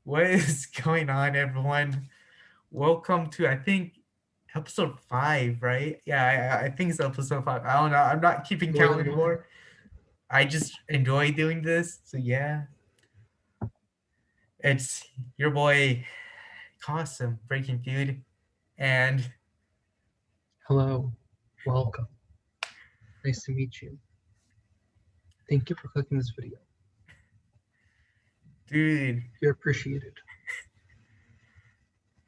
What is going on, everyone? Welcome to, I think, episode 5, right? Yeah, I think it's episode 5. I don't know. I'm not keeping count Well, anymore. I just enjoy doing this. So, yeah, it's your boy, Qasim, Breaking Feud. And, hello, welcome. Nice to meet you. Thank you for clicking this video. dude, You're appreciated.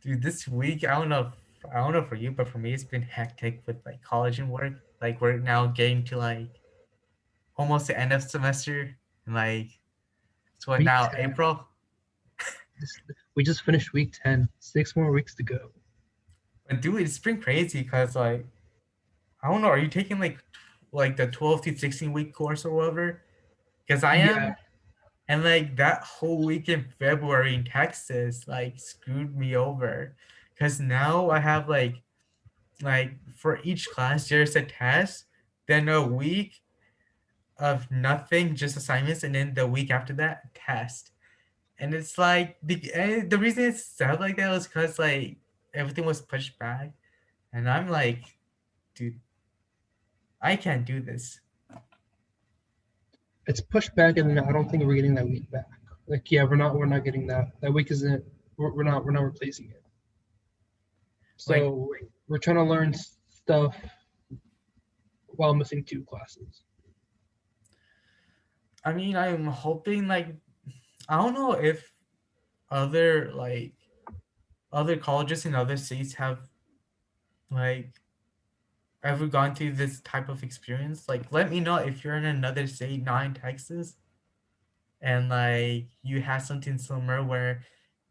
this week, I don't know for you, but for me, it's been hectic with like college and work. Like, we're now getting to like almost the end of semester. And like, it's what Week now, 10. April? We just finished week 10. 6 more weeks to go. But dude, it's been crazy because like I don't know, are you taking like the 12 to 16 week course or whatever? Because I Yeah, am, and like that whole week in February in Texas like screwed me over. Because now I have like for each class there's a test, then a week of nothing, just assignments, and then the week after that test. And it's like the reason it's set like that was because like everything was pushed back, and I'm like, dude, I can't do this. it's pushed back, and I don't think we're getting that week back. Like, yeah, we're not getting that. That week isn't. We're not replacing it. Like, So we're trying to learn stuff while missing 2 classes. I mean, I'm hoping like I don't know if other like other colleges in other states have like ever gone through this type of experience. Like, let me know if you're in another state, not in Texas, and like you had something similar where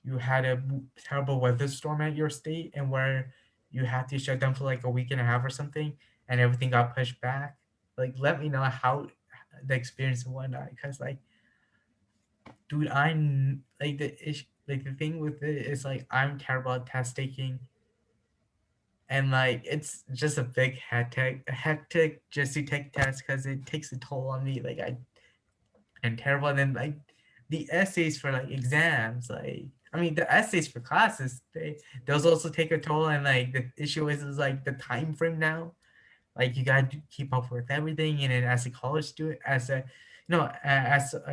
you had a terrible weather storm at your state and where you had to shut down for like a week and a half or something, and everything got pushed back. Like, let me know how the experience and whatnot, because like, dude, I'm like the thing with it is like I'm terrible at test taking, and like it's just a big hectic just to take tests because it takes a toll on me. Like I'm terrible. And then like the essays for like exams, like I mean the essays for classes, those also take a toll. And like the issue is like the time frame now. Like you gotta keep up with everything, and then as a college student, as a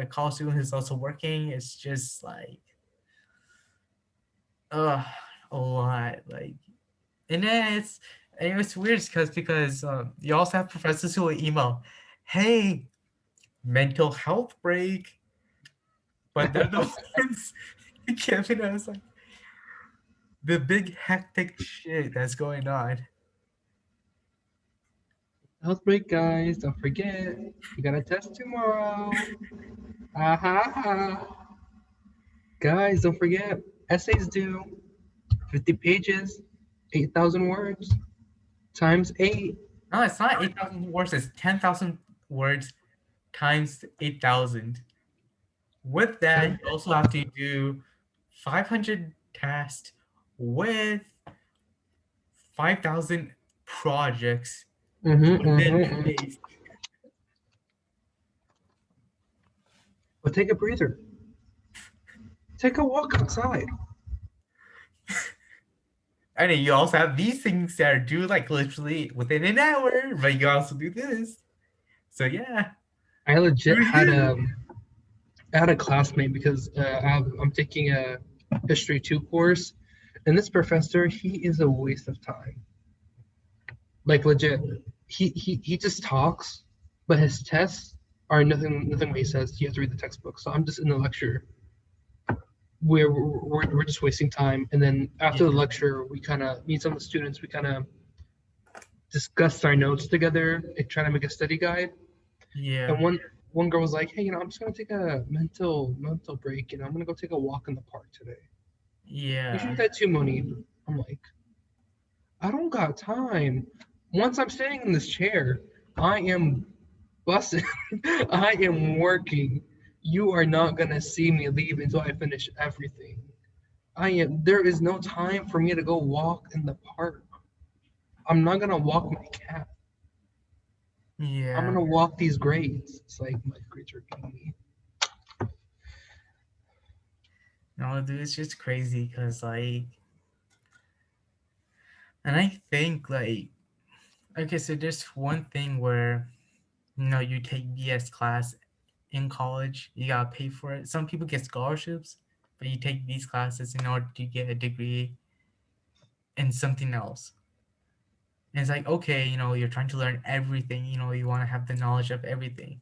college student who's also working, it's just like uh a lot. Like, and then it's weird because you also have professors who will email, "Hey, mental health break," but they're the ones giving us like the big hectic shit that's going on. Health break, guys. Don't forget. You got a test tomorrow. Aha. Guys, don't forget. Essays due. 50 pages. 8,000 words. Times 8. No, it's not 8,000 words. It's 10,000 words times 8,000. With that, you also have to do 500 tasks with 5,000 projects within 2 days. But take a breather. Take a walk outside. And then you also have these things that are due like literally within an hour, but you also do this. So yeah, I legit screw had you. a classmate because I'm taking a history 2 course, and this professor, he is a waste of time. Like legit, he just talks, but his tests are nothing what he says. You have to read the textbook. So I'm just in the lecture where we're just wasting time. And then after the Yeah. lecture, we kind of meet some of the students. We kind of discuss our notes together and try to make a study guide. Yeah. And one girl was like, "Hey, I'm just gonna take a mental break. I'm gonna go take a walk in the park today. You should Yeah. do that too, Monique." I'm like, I don't got time. Once I'm standing in this chair, I am busting. I am working. You are not gonna see me leave until I finish everything. I am. There is no time for me to go walk in the park. I'm not gonna walk my cat. I'm Yeah. gonna walk these grades. It's like my grades are beating me. No, dude, it's just crazy because like, and I think like, okay, so there's one thing where you take BS class in college, you gotta pay for it. Some people get scholarships, but you take these classes in order to get a degree in something else. And it's like, okay, you're trying to learn everything, you want to have the knowledge of everything.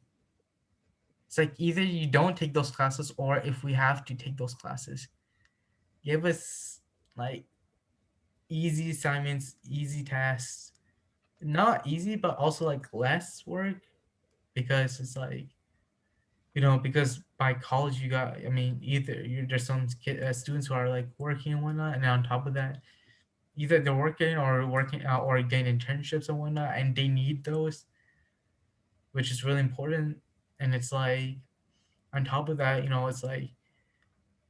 It's like either you don't take those classes, or if we have to take those classes, give us like easy assignments, easy tasks. Not easy, but also like less work, because it's like, because by college you got, I mean, either there's some students who are like working and whatnot, and on top of that, either they're working or getting internships and whatnot, and they need those, which is really important. And it's like, on top of that, it's like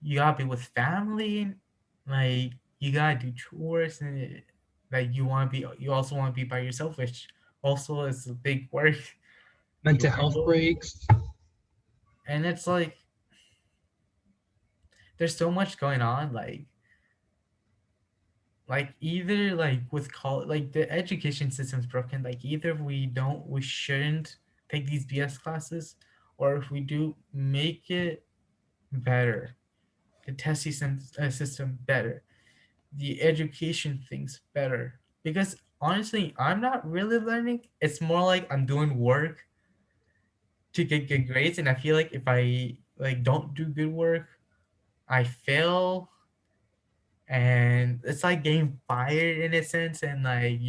you gotta be with family, like you gotta do chores, and like you also want to be by yourself, which also is a big work Mental health workload. breaks. And it's like there's so much going on, like either like with college, like the education system's broken. Like either we shouldn't take these BS classes, or if we do, make it better, the test system better, the education things better. Because honestly, I'm not really learning. It's more like I'm doing work to get good grades, and I feel like if I like don't do good work, I fail. And it's like getting fired in a sense, and like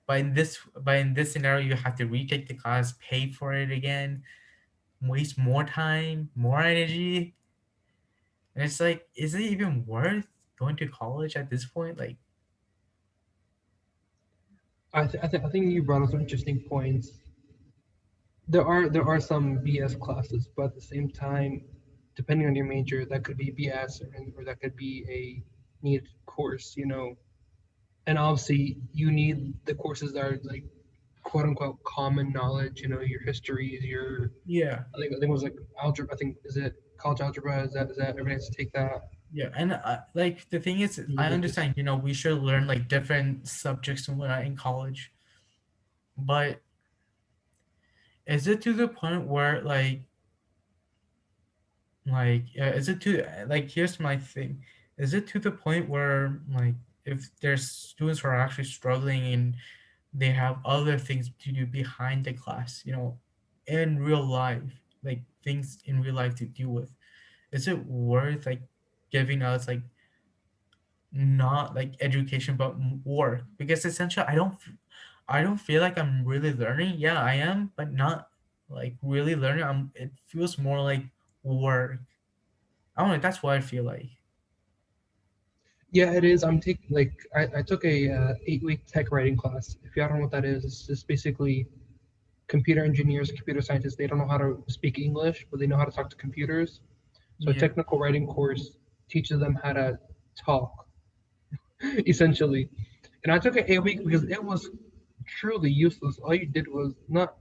but in this scenario, you have to retake the class, pay for it again, waste more time, more energy. And it's like, is it even worth going to college at this point? Like, I think you brought up some interesting points. There are some BS classes, but at the same time, depending on your major, that could be BS, or that could be a needed course. And obviously you need the courses that are like quote unquote common knowledge. Your histories, your yeah. I think it was like algebra. I think is it college algebra? Is that everybody has to take that? Yeah, and like the thing is, I Religious. understand, we should learn like different subjects and whatnot in college, but is it to the point where is it to like here's my thing, is it to the point where like if there's students who are actually struggling and they have other things to do behind the class, in real life, like things in real life to deal with, is it worth like giving us like not like education but work? Because essentially I don't feel like I'm really learning. Yeah, I am, but not like really learning. It feels more like work. I don't know, that's what I feel like. Yeah, it is. I'm taking like I took a 8-week tech writing class. If you don't know what that is, it's just basically computer engineers, computer scientists. They don't know how to speak English, but they know how to talk to computers. So a Yeah. technical writing course teaches them how to talk, essentially. And I took an 8 week because it was truly useless. All you did was not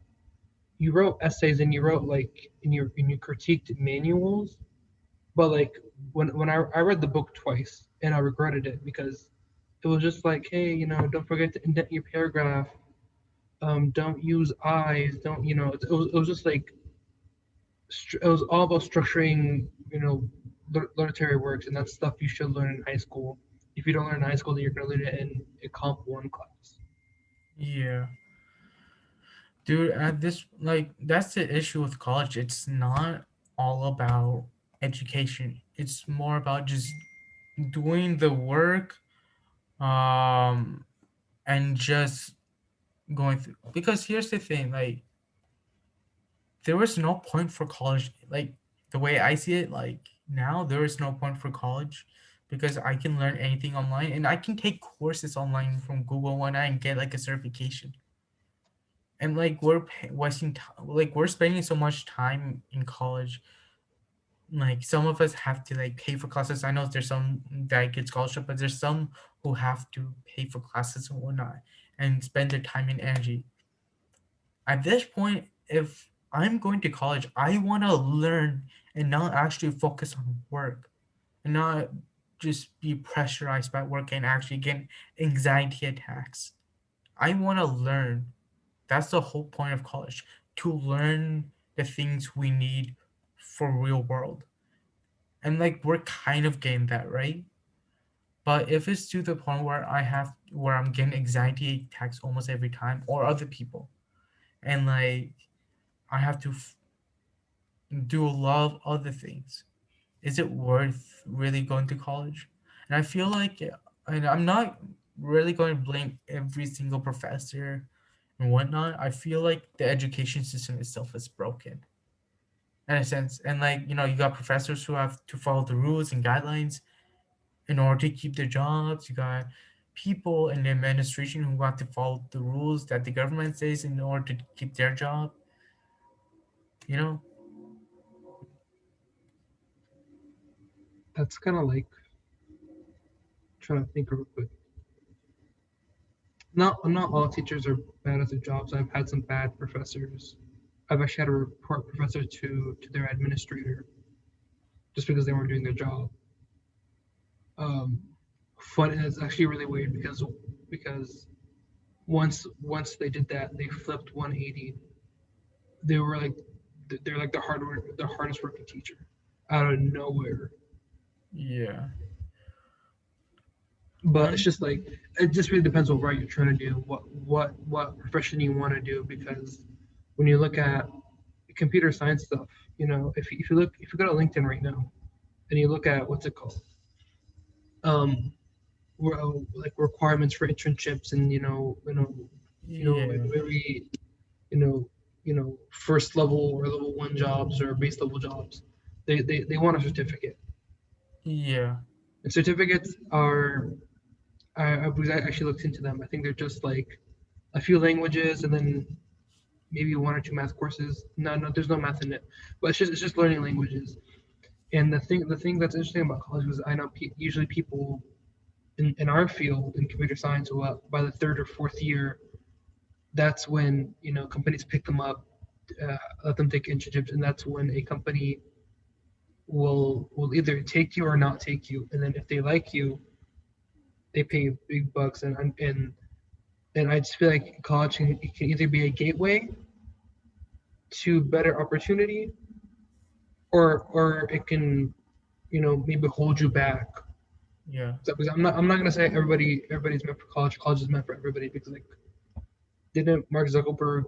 you wrote essays and you wrote like in your critiqued manuals, but like when I read the book twice and I regretted it because it was just like, hey, don't forget to indent your paragraph. Don't use eyes. Don't it was just like it was all about structuring, literary works, and that's stuff you should learn in high school. If you don't learn in high school, then you're gonna learn it in a Comp 1 class. Yeah. Dude, at this like that's the issue with college. It's not all about education. It's more about just doing the work, um and just going through. Because here's the thing, like there was no point for college, like the way I see it, like now there is no point for college, because I can learn anything online, and I can take courses online from Google One and get like a certification. And like wasting time, like we're spending so much time in college. Like some of us have to like pay for classes. I know there's some that get scholarship, but there's some who have to pay for classes and whatnot, and spend their time and energy. At this point, if I'm going to college, I want to learn and not actually focus on work. and not just be pressurized by work and actually get anxiety attacks. I want to learn. That's the whole point of college, to learn the things we need for real world. And like we're kind of getting that, right? But if it's to the point where I'm getting anxiety attacks almost every time, or other people, and like I have to do a lot of other things, is it worth really going to college? And I feel like, and I'm not really going to blame every single professor and whatnot. I feel like the education system itself is broken in a sense. And like, you got professors who have to follow the rules and guidelines in order to keep their jobs. You got people in the administration who want to follow the rules that the government says in order to keep their job, you know? That's kind of like trying to think real quick. Not all teachers are bad at their jobs. I've had some bad professors. I've actually had to report professors to their administrator just because they weren't doing their job. Um, fun. It's actually really weird because once they did that, they flipped 180. They were like they're like the hardest working teacher out of nowhere. Yeah. But it's I'm, just like it just really depends on what you're trying to do, what profession you want to do. Because when you look at computer science stuff, if you go to LinkedIn right now and you look at what's it called, um, like requirements for internships and yeah. very you know first level or level one jobs or base level jobs, they want a certificate. Yeah. And certificates are I actually looked into them. I think they're just like a few languages and then maybe one or two math courses. No, there's no math in it, but it's just learning languages. And the thing that's interesting about college was I know usually people in our field in computer science, by the third or fourth year, that's when companies pick them up, let them take internships, and that's when a company will either take you or not take you. And then if they like you, they pay you big bucks. And I just feel like college can either be a gateway to better opportunity, or it can maybe hold you back. Yeah. So, because I'm not gonna say everybody's meant for college. College is meant for everybody because like didn't Mark Zuckerberg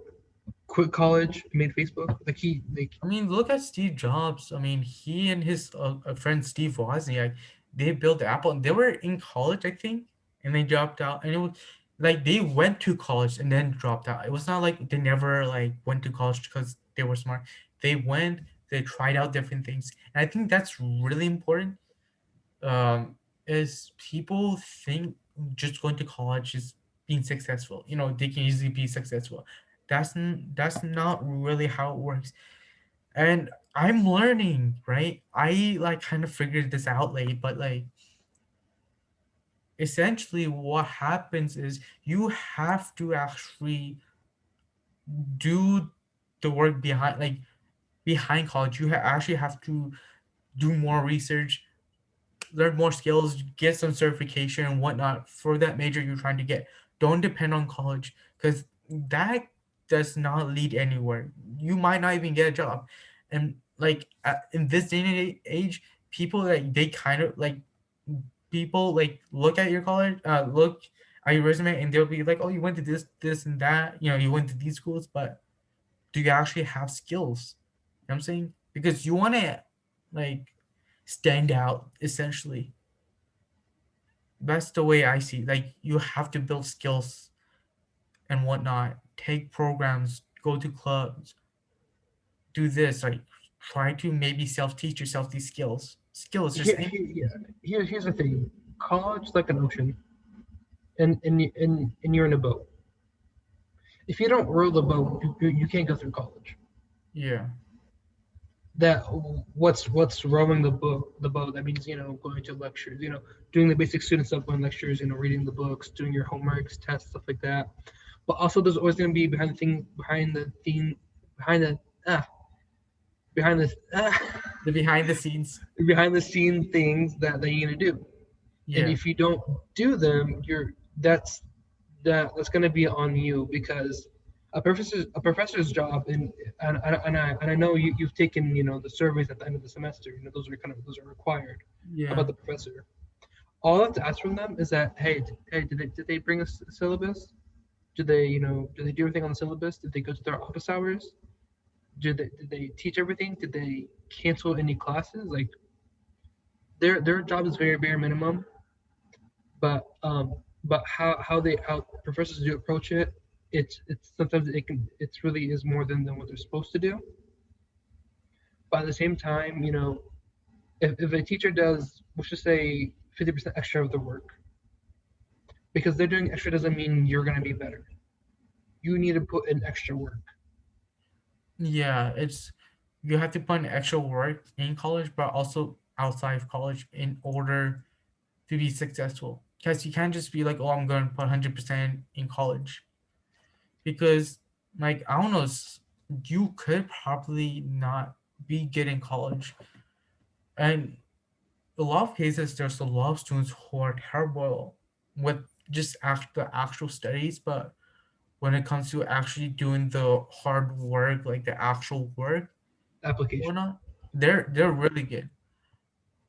quit college and made Facebook? Like he like I mean, look at Steve Jobs. I mean, he and his friend Steve Wozniak, they built Apple. And they were in college, I think, and they dropped out. And it was like they went to college and then dropped out. It was not like they never like went to college because they were smart. They went, they tried out different things, and I think that's really important. Is people think just going to college is being successful. They can easily be successful. That's not really how it works, and I'm learning, right? I like kind of figured this out late, but like essentially what happens is you have to actually do the work behind college. You actually have to do more research, learn more skills, get some certification and whatnot for that major you're trying to get. Don't depend on college, because that does not lead anywhere. You might not even get a job. And like in this day and age, people like they kind of like people like look at your college, look at your resume, and they'll be like, "Oh, you went to this, and that. You went to these schools, but do you actually have skills?" You know what I'm saying? Because you want to like stand out essentially. That's the way I see. Like you have to build skills and whatnot. Take programs, go to clubs, do this. Like try to maybe self teach yourself these skills. Skills, just any. yeah. Here's the thing. College is like an ocean, and you're in a boat. If you don't row the boat, you can't go through college. Yeah, That what's rowing the boat, that means going to lectures, doing the basic student stuff, going lectures, reading the books, doing your homeworks, tests, stuff like that. But also there's always going to be behind the theme behind the ah behind the the behind the scenes. behind the scene things that you need to do. And Yeah, if you don't do them, that's that's going to be on you because a professor's job and I know you've taken the surveys at the end of the semester. Those are required yeah, about the professor. All I have to ask from them is that hey, did they bring a syllabus? Did they do everything on the syllabus? Did they go to their office hours? Did they teach everything? Did they cancel any classes? Like their job is very bare minimum, but how professors do approach it, it's sometimes it's really is more than what they're supposed to do. But at the same time, if a teacher does, let's just say 50% extra of the work, because they're doing extra doesn't mean you're gonna be better. You need to put in extra work. yeah. It's you have to put in extra work in college, but also outside of college in order to be successful. Because you can't just be like, oh, I'm going to put 100% in college. Because, like, I don't know, you could probably not be good in college. And a lot of cases, there's a lot of students who are terrible with just the actual studies, but when it comes to actually doing the hard work, like the actual work or Application. not, they're really good.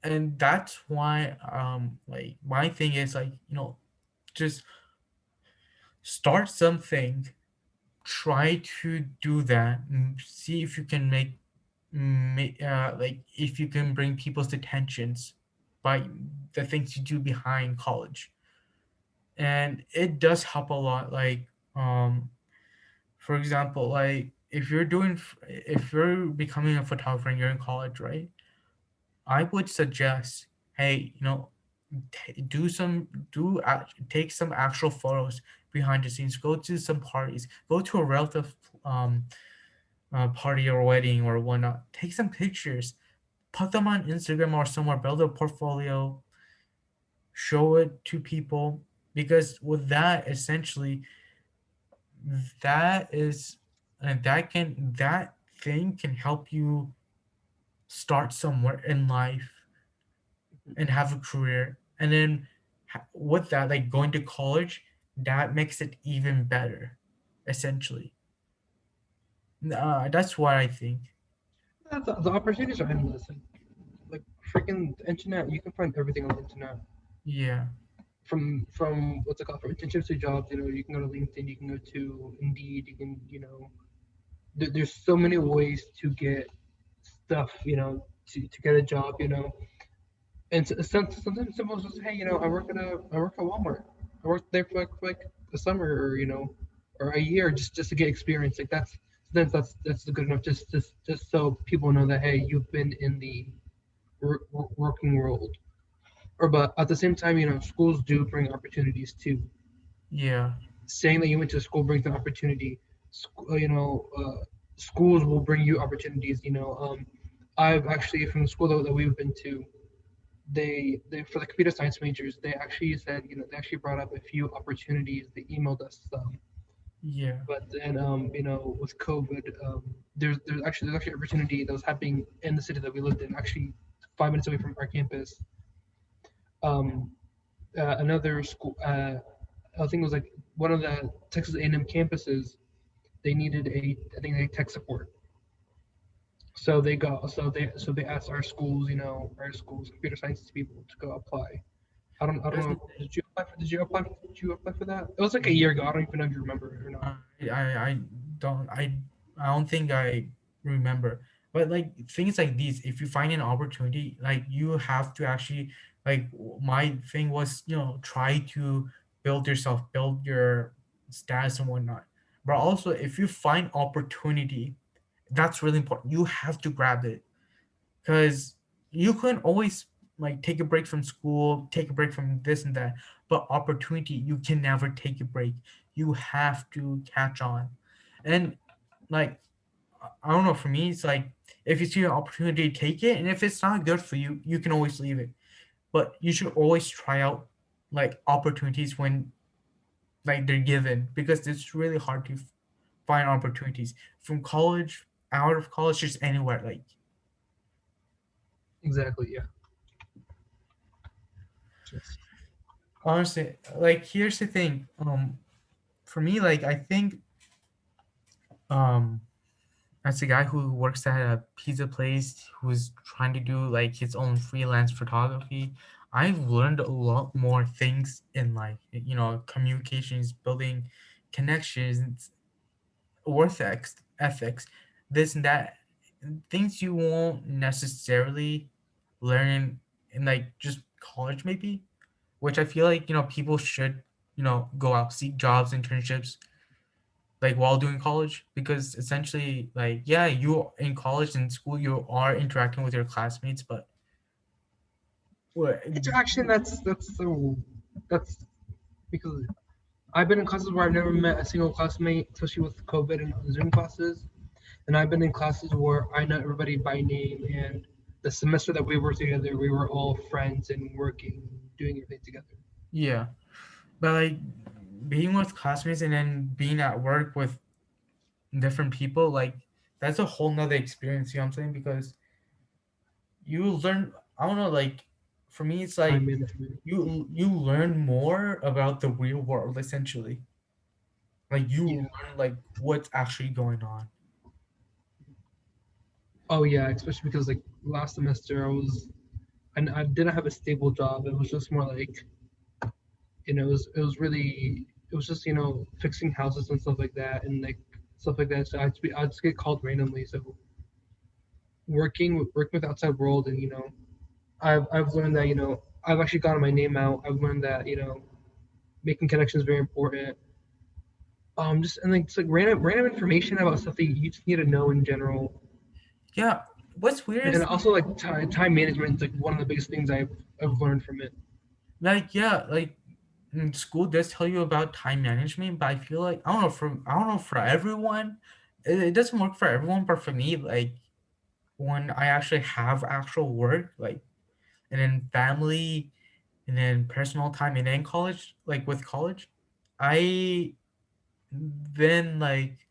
And that's why like my thing is like, just start something, try to do that, and see if you can like if you can bring people's attentions by the things you do behind college. And it does help a lot, like for example, like if you're becoming a photographer and you're in college, right? I would suggest, hey, do some take some actual photos behind the scenes, go to some parties, go to a relative um party or wedding or whatnot, take some pictures, put them on Instagram or somewhere, build a portfolio, show it to people, because with that, essentially, that is and that thing can help you start somewhere in life and have a career. And then with that, like going to college, that makes it even better, essentially. That's what I think. The opportunities are endless. Like freaking the internet, you can find everything on the internet. Yeah, From what's it called, from internships to jobs. You can go to LinkedIn, you can go to Indeed, you can there's so many ways to get stuff, to get a job, and sometimes someone says, hey, I work at Walmart. I worked there for like a summer, or a year, just to get experience. Like that's good enough. Just so people know that hey, you've been in the working world. Or but at the same time, schools do bring opportunities too. yeah, Saying that you went to school brings an opportunity. Schools will bring you opportunities. I've actually from the school that we've been to, they for the computer science majors, they actually said, they actually brought up a few opportunities. They emailed us some, yeah. but then with COVID, there's actually an opportunity that was happening in the city that we lived in, actually 5 minutes away from our campus. Um, Another school, I think it was like one of the Texas A&M campuses. They needed I think they tech support. So they asked our schools computer science people to go apply. I don't That's the know. thing. Did you apply for that? It was like a year ago. I don't even know if you remember it or not. Uh, I don't I don't think I remember. But like things like these, if you find an opportunity, like you have to actually, like, my thing was, try to build yourself, build your status and whatnot. But also, if you find opportunity, that's really important. You have to grab it, because you can always like take a break from school, take a break from this and that, but opportunity, you can never take a break. You have to catch on. And like, I don't know, for me it's like, if you see an opportunity, take it, and if it's not good for you, you can always leave it. But you should always try out like opportunities when like they're given, because it's really hard to find opportunities from college, out of college, just anywhere. Like, Exactly. Yeah. Just Honestly, like here's the thing. For me, like I think um as a guy who works at a pizza place who's trying to do like his own freelance photography, I've learned a lot more things in like communications, building connections, ethics, this and that, things you won't necessarily learn in like just college maybe, which I feel like people should go out, seek jobs, internships, like while doing college, because essentially like yeah, you in college and school you are interacting with your classmates, but what. interaction. That's because I've been in classes where I've never met a single classmate, especially with COVID and Zoom classes. And I've been in classes where I know everybody by name. And the semester that we were together, we were all friends and working, doing everything together. Yeah, but like being with classmates and then being at work with different people, like that's a whole nother experience, you know what I'm saying? Because you learn, I don't know, like for me it's Time like management. you learn more about the real world essentially. Like you Yeah. learn like what's actually going on. Oh yeah, especially because like last semester and I didn't have a stable job. It was just more like it was just fixing houses and stuff like that and like stuff like that. So I'd just get called randomly. So working with outside world and I've learned that I've actually gotten my name out. I've learned that making connections is very important. Just and like it's like random information about stuff that you just need to know in general. Yeah, what's weird And is also like time management is like one of the biggest things I've learned from it. like yeah, like school does tell you about time management, but I feel like I don't know for everyone, it doesn't work for everyone, but for me, like when I actually have actual work, like and then family and then personal time and then college, like with college, I then like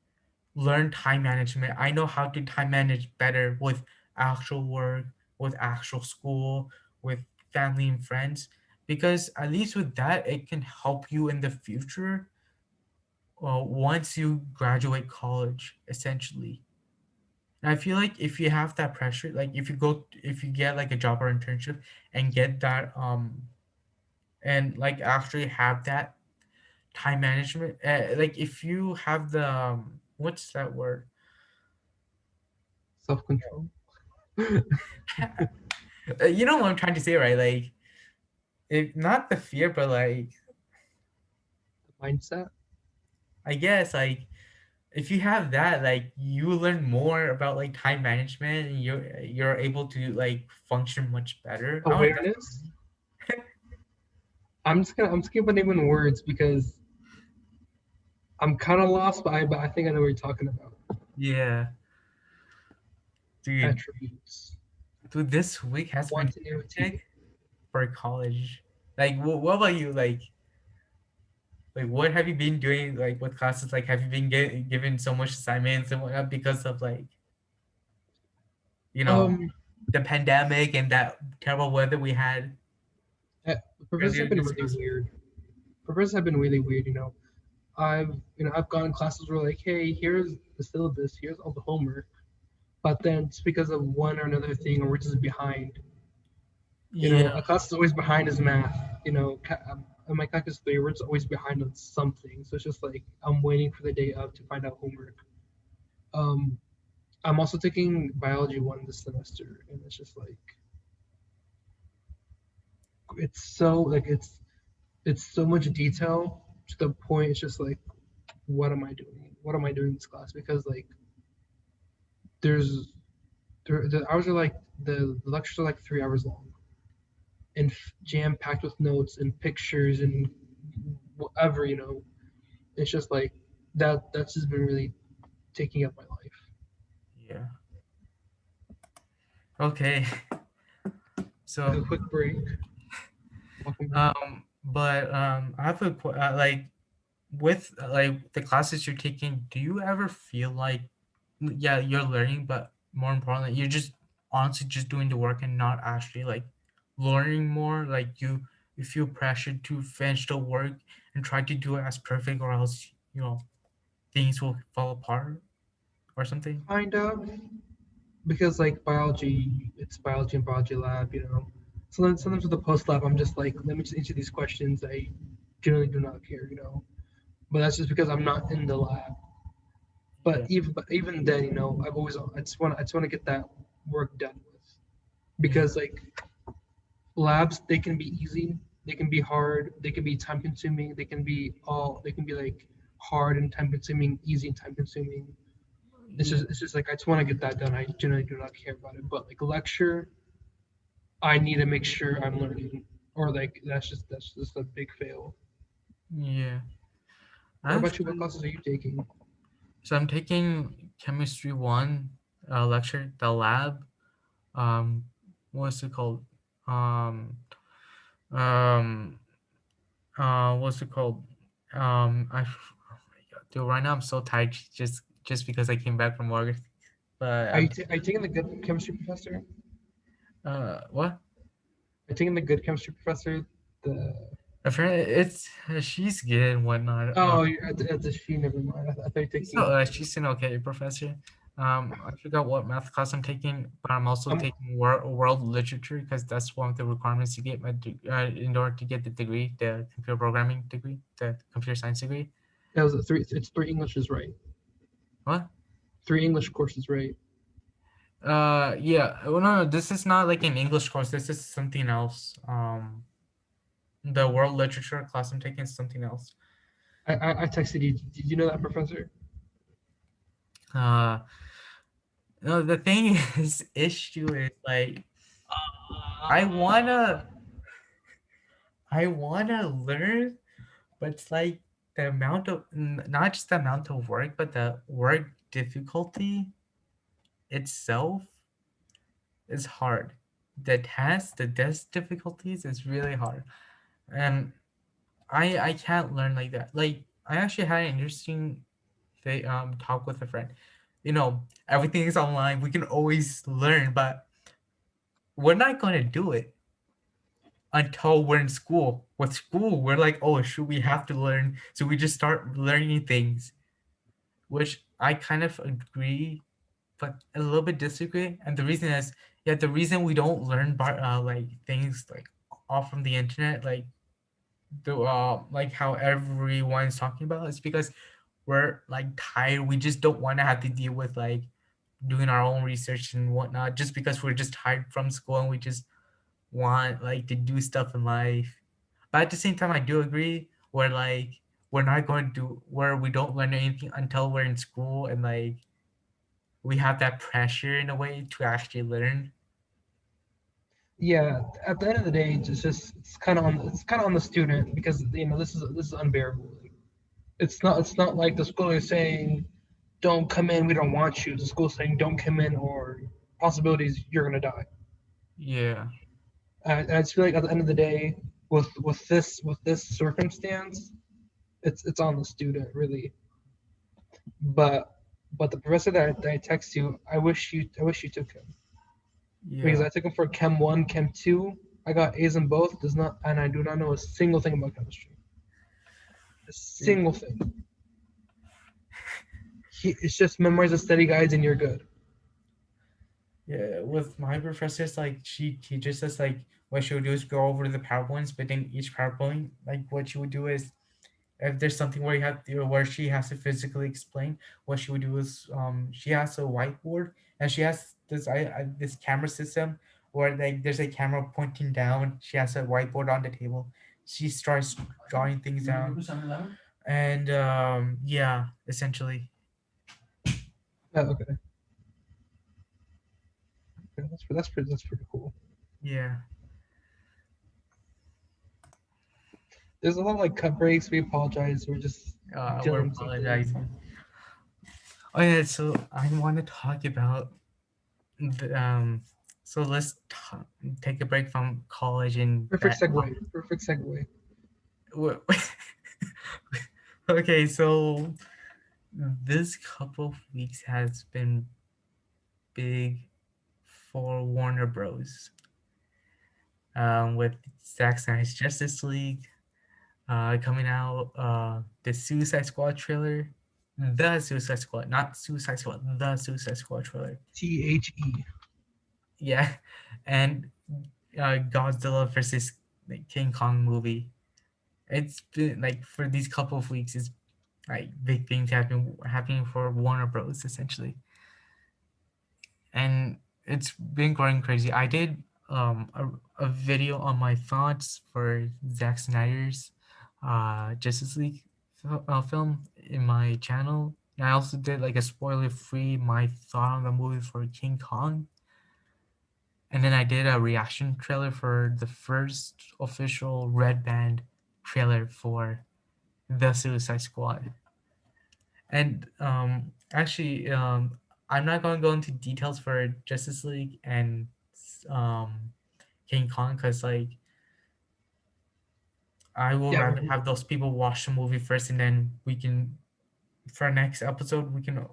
learn time management. I know how to time manage better with actual work, with actual school, with family and friends. Because at least with that, it can help you in the future once you graduate college, essentially. And I feel like if you have that pressure, like if you get like a job or internship and get that, and like actually have that time management, like if you have the, what's that word? Self control, You know what I'm trying to say, right? Like, if not the fear, but like, mindset. I guess like if you have that, like you learn more about like time management, and you're able to like function much better. I don't know. Awareness. I'm just gonna put name in words because I'm kind of lost, but I think I know what you're talking about. Yeah, dude. Attributes. Dude, this week has been hectic Continuity. for college. Like, what about you? Like, what have you been doing like with classes? Like, have you been given so much assignments and whatnot because of like you know Um, the pandemic and that terrible weather we had eh, professors earlier have been this really semester? weird. Professors have been really weird. I've gone classes where like, hey, here's the syllabus, here's all the homework, but then just because of one or another thing, or we're just behind. Yeah, A class is always behind is math. In my calculus 3, we're just always behind on something. So it's just like I'm waiting for the day of to find out homework. Um, I'm also taking biology 1 this semester, and it's just like it's so like it's so much detail to the point. It's just like, what am I doing? What am I doing in this class? Because like there's the hours are like the lectures are like 3 hours long and jam packed with notes and pictures and whatever. It's just like that's just been really taking up my life. yeah. Okay. Took So, a quick break. Welcome back. but I have like with like the classes you're taking. Do you ever feel like, yeah, you're learning, but more importantly, you're just honestly just doing the work and not actually like learning more. Like you feel pressured to finish the work and try to do it as perfect, or else things will fall apart or something. Kind of, because like biology, it's biology and biology lab, you know. Sometimes with the post lab, I'm just like, let me just answer these questions. I generally do not care, you know. But that's just because I'm not in the lab. Yeah, But even then, you know, I just want to get that work done with, yeah, because like labs, they can be easy, they can be hard, they can be time consuming, they can be like hard and time consuming, easy and time consuming. yeah, It's just like I just want to get that done. I generally do not care about it. But like lecture, I need to make sure I'm learning, or like that's just a big fail. yeah. What about you? What Actually, classes are you taking? so I'm taking chemistry one lecture, the lab. Um, what's it called? Um, um, what's it called? Oh my god, dude, right now I'm so tired just because I came back from work. But Are you taking the good chemistry professor? what? Are you taking the good chemistry professor? The Apparently, she's good and whatnot. Oh, you're at the she. Never mind. I thought you're taking. She's an okay professor. I forgot what math class I'm taking, but I'm also Um, taking world literature because that's one of the requirements to get in order to get the degree, the computer programming degree, the computer science degree. that was a three. It's three Englishes, right? What? Three English courses, right? Yeah. Oh, no, no, this is not like an English course. This is something else. The world literature class I'm taking is something else. I texted you. Did you know that professor? Uh, no, the thing is, issue is like I wanna, I wanna learn, but it's like the amount of not just the amount of work, but the work difficulty itself is hard. The test difficulties is really hard, and I can't learn like that. Like I actually had an interesting talk with a friend. Everything is online. We can always learn, but we're not gonna do it until we're in school. With school, we're like, oh shoot, we have to learn. So we just start learning things, which I kind of agree, but a little bit disagree. And the reason is, yeah, the reason we don't learn like things like all from the internet, like how everyone's talking about, is because we're like tired. We just don't want to have to deal with like doing our own research and whatnot, just because we're just tired from school and we just want like to do stuff in life. But at the same time, I do agree where like we're not going to do where we don't learn anything until we're in school and like we have that pressure in a way to actually learn. Yeah. At the end of the day, it's kind of on the student, because you know this is unbearable. It's not like the school is saying don't come in, we don't want you. The school saying don't come in, or possibilities you're gonna die. Yeah, I just feel like at the end of the day, with this circumstance, it's on the student really. But the professor that I text you, I wish you took him, because yeah, I took him for Chem one, Chem two. I got A's in both. Does not and I do not know a single thing about chemistry. A yeah. single thing. It's just memorize the study guides and you're good. Yeah, with my professors, like she teaches us like what she would do is go over the PowerPoints, but in each PowerPoint, like what she would do is if there's something where where she has to physically explain, what she would do is she has a whiteboard and she has this camera system where like there's a camera pointing down. She has a whiteboard on the table. She starts drawing things down, and yeah, essentially, Okay, that's pretty cool. yeah. There's a lot of like cut breaks. We apologize. We're just We're dealing with something. apologizing. Oh yeah, so I want to talk about the, so take a break from college and Perfect that. segue. Perfect segue. Wha- okay, so this couple of weeks has been big for Warner Bros. With Zack Snyder's Justice League coming out, the Suicide Squad trailer, the Suicide Squad, not Suicide Squad, the Suicide Squad trailer. THE. Yeah, and Godzilla versus like, King Kong movie. It's been like for these couple of weeks, it's like big things happening for Warner Bros. Essentially, and it's been going crazy. I did a video on my thoughts for Zack Snyder's Justice League film in my channel. And I also did like a spoiler free my thought on the movie for King Kong. And then I did a reaction trailer for the first official Red Band trailer for the Suicide Squad. And actually, I'm not going to go into details for Justice League and um, King Kong because like I will Yeah, rather have those people watch the movie first, and then we can for our next episode we can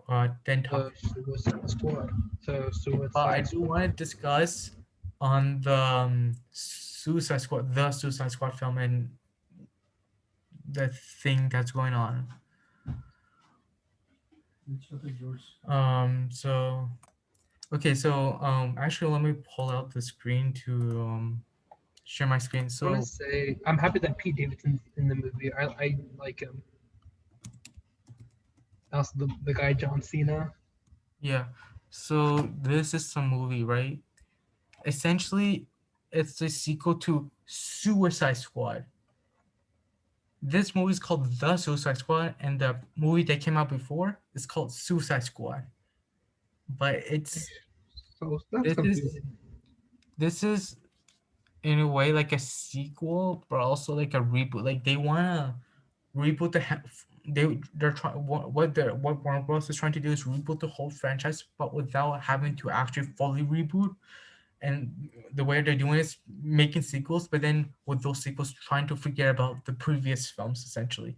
then talk. Suicide Squad. So But I Suicide do Squad. want to discuss on the the Suicide Squad film, and the thing that's going on. So okay, so actually, let me pull out the screen to share my screen. I want to So say I'm happy that Pete Davidson's in the movie. I like him. Also the guy John Cena. yeah, so this is some movie, right? Essentially, it's a sequel to Suicide Squad. This movie is called The Suicide Squad, and the movie that came out before is called Suicide Squad. But it's So that's this is confusing. this is in a way like a sequel, but also like a reboot. Like they wanna reboot they're trying what Warner Bros is trying to do is reboot the whole franchise, but without having to actually fully reboot. And the way they're doing it is making sequels, but then with those sequels trying to forget about the previous films essentially.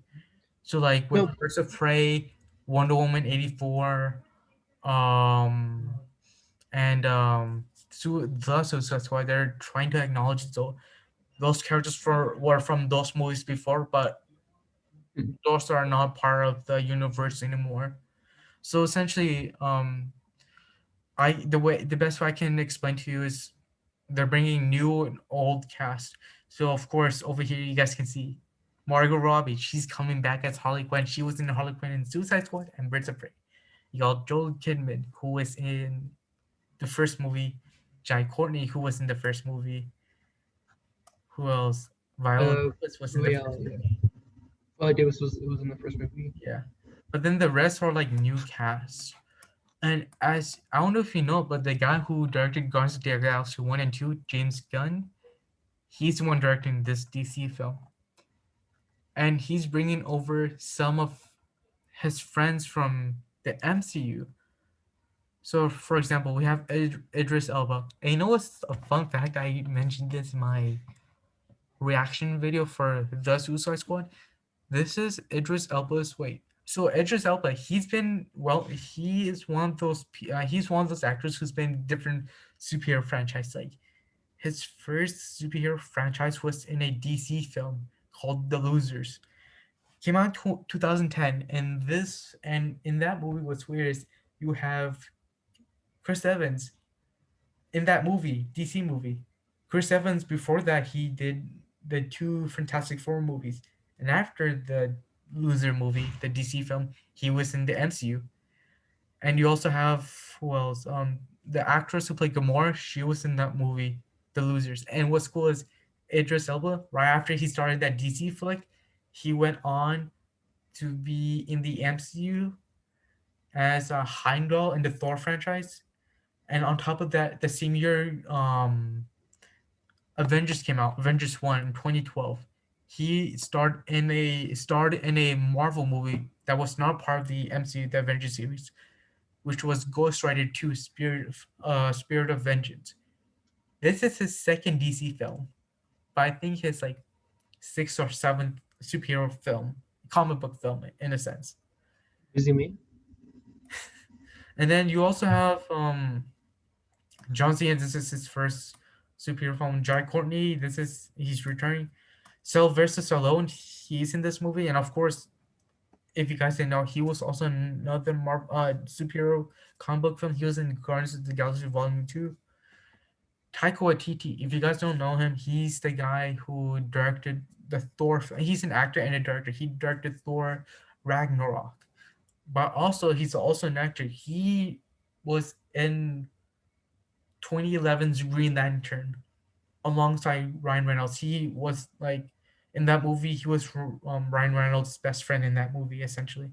So like with No, Birds of Prey, Wonder Woman 84, um and so that's why they're trying to acknowledge those characters for were from those movies before, but those are not part of the universe anymore. So essentially, I the best way I can explain to you is they're bringing new and old cast. So of course, over here you guys can see Margot Robbie. She's coming back as Harley Quinn. She was in Harley Quinn in Suicide Squad and Birds of Prey. You got Joel Kidman, who was in the first movie. Jai Courtney, who was in the first movie. Who else? Viola uh, Davis was in oh the yeah, first yeah. movie. Davis was in the first movie. Yeah. But then the rest are like new cast. And as I don't know if you know, but the guy who directed Guardians of the Galaxy 1 and 2, James Gunn, he's the one directing this DC film. And he's bringing over some of his friends from the MCU. So, for example, we have Idris Elba. And you know what's a fun fact? I mentioned this in my reaction video for The Suicide Squad. This is Idris Elba's wait. So Idris Elba, he is one of those. He's one of those actors who's been in different superhero franchises. Like his first superhero franchise was in a DC film called The Losers. Came out in 2010, and in that movie, what's weird is you have Chris Evans in that movie, DC movie. Chris Evans before that he did the two Fantastic Four movies, and after the Loser movie, the DC film, he was in the MCU. And you also have who else? The actress who played Gamora, she was in that movie, The Losers. And what's cool is Idris Elba. Right after he started that DC flick, he went on to be in the MCU as a Heimdall in the Thor franchise. And on top of that, the same year, Avengers came out, Avengers 1 in 2012. He starred in a Marvel movie that was not part of the MCU, the Avengers series, which was Ghost Rider 2 Spirit of Vengeance. This is his second DC film, but I think his like sixth or seventh superhero film, comic book film in a sense. Busy me. And then you also have John Cena, this is his first superhero film. Jai Courtney, this is he's returning. Sylvester Stallone, he's in this movie, and of course, if you guys didn't know, he was also in another superhero comic book film. He was in Guardians of the Galaxy Volume 2. Taika Waititi, if you guys don't know him, he's the guy who directed the Thor. He's an actor and a director. He directed Thor Ragnarok, but also he's also an actor. He was in 2011's Green Lantern alongside Ryan Reynolds. He was like in that movie. He was Ryan Reynolds' best friend in that movie, essentially.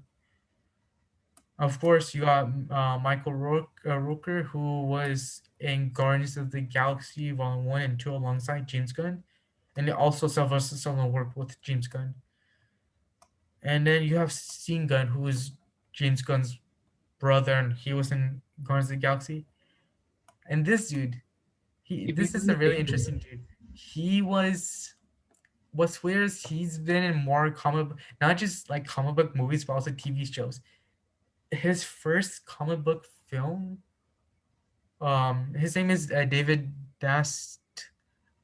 Of course, you got Michael Rooker, who was in Guardians of the Galaxy Volume 1 and 2 alongside James Gunn. And also Sylvester Stallone worked with James Gunn. And then you have Sean Gunn, who is James Gunn's brother, and he was in Guardians of the Galaxy. And this dude, If you this do is a me a really favor, interesting dude. He was what's weird is he's been in more not just like comic book movies, but also TV shows. His first comic book film, his name is David Dast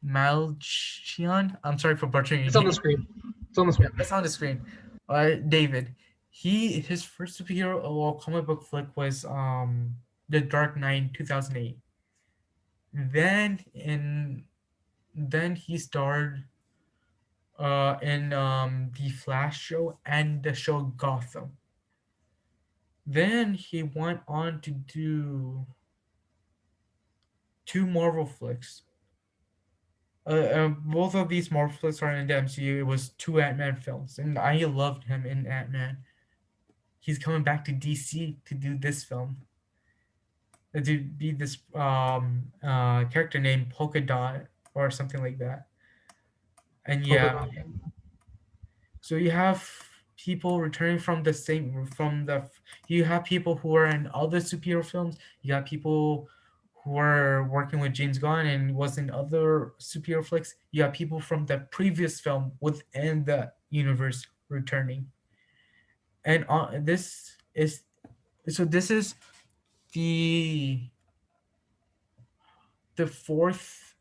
Malchian. I'm sorry for butchering your it's on the name. screen. It's on the Yeah, screen. it's on the screen. David. His first superhero comic book flick was The Dark Knight 2008. Then in then he starred in the Flash show and the show Gotham. Then he went on to do two Marvel flicks. Both of these Marvel flicks are in the MCU. It was two Ant-Man films, and I loved him in Ant-Man. He's coming back to DC to do this film, to be this character named Polka Dot or something like that. And Polka yeah, dot. so you have people returning from the same from the you have people who are in other superhero films. You got people who are working with James Gunn and was in other superhero flicks. You got people from the previous film within the universe returning. And this is the the fourth